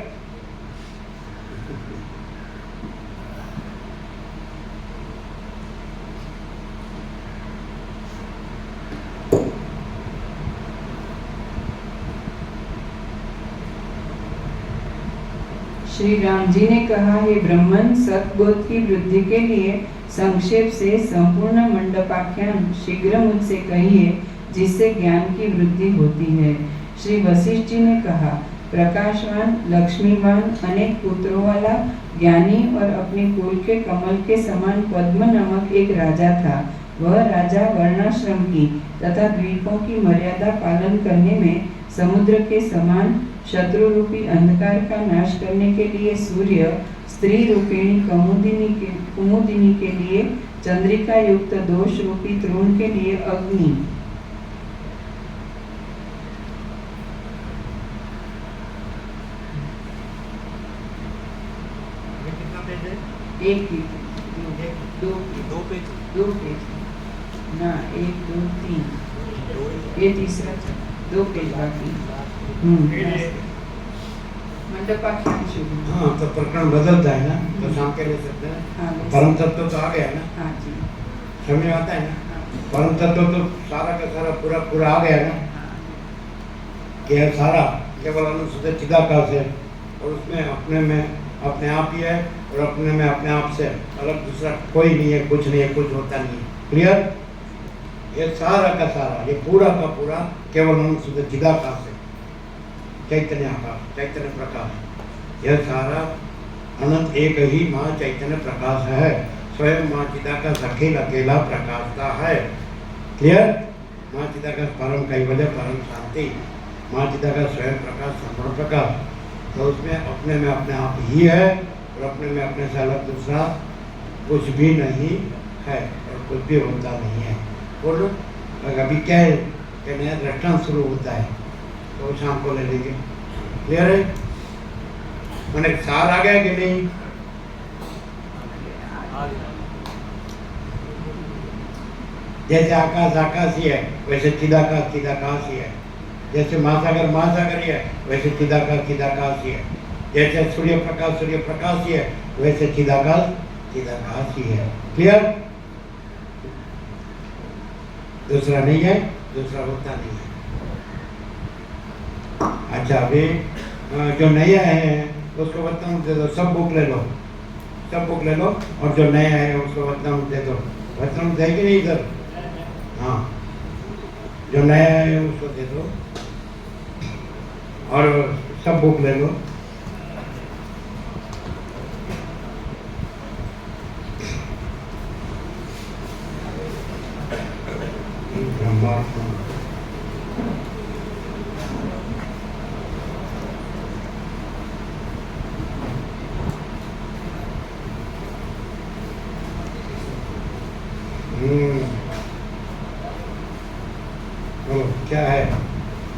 श्री राम जी ने कहा, हे ब्रह्मन, सतबोध की वृद्धि के लिए संक्षेप से संपूर्ण मंडपाख्यान शीघ्र मुझसे कहिए, जिससे ज्ञान की वृद्धि होती है। श्री वशिष्ठ जी ने कहा, प्रकाशवान, लक्ष्मीवान, अनेक पुत्रों वाला, ज्ञानी और अपने कुल के कमल के समान पद्म नामक एक राजा था। वह राजा वर्णाश्रम की तथा द्वीपों की मर्यादा पालन करने में समुद्र के समान शत्रु रूपी अंधकार का नाश करने के लिए सूर्य, स्त्री रूपिणी कुमुदिनी के लिए चंद्रिका युक्त दोष रूपी तृण के लिए अग्नि, एक दो पेज ना, 1 2 3 ये तीसरा 2 पेज बाकी। मंडपाख्यान शुरू। हाँ, तो प्रकरण बदलता है ना, तो शाम के ले सकते हैं। हाँ, परम तत्व तो आ गया है ना? हाँ जी। समझ में आता है ना? हाँ। परम तत्व तो सारा का सारा पूरा आ गया ना? कि यह सारा केवल अनंत शुद्ध चिदाकाश है और उसमें अपने में अपने आप ही है और अपने में अपने आप से अलग दूसरा कोई नहीं है, कुछ नहीं है, कुछ होता नहीं है। क्लियर? ये सारा का सारा, ये पूरा का पूरा केवल अनंत शुद्ध चिदाकाश है। चैतन्य आकाश, चैतन्य प्रकाश, यह सारा अनंत एक ही माँ चैतन्य प्रकाश है। स्वयं माँ चिदाकाश अकेला प्रकाशता है। क्लियर? माँ चिदाकाश परम कैवल्य, परम शांति, माँ चिदाकाश स्वयं प्रकाश, संपूर्ण प्रकाश। तो उसमें अपने में अपने आप ही है और अपने में अपने से अलग दूसरा कुछ भी नहीं है और कुछ भी होता नहीं है। बोलो, अभी क्या है कि नया दृष्टांत शुरू होता है, तो शाम को ले लेंगे। क्लियर है? मैंने सार आ गया कि नहीं? जैसे आकाश आकाश ही है, वैसे चिदाकाश चिदाकाश ही है। जैसे महासागर ही है, वैसे चिदाकाश चिदाकाश ही है। जैसे सूर्य प्रकाश ही है, वैसे चिदाकाश चिदाकाश ही है। क्लियर? दूसरा नहीं है, दूसरा होता नहीं है। अच्छा, अभी जो नए आए हैं उसको वतन दे दो, सब बुक ले लो, सब बुक ले लो, और जो नए आए हैं उसको वतन दे दो। वतन देगी नहीं इधर? हाँ, जो नए आए हैं उसको दे दो और सब बुक ले लो। परमात्मा। बोलो क्या है?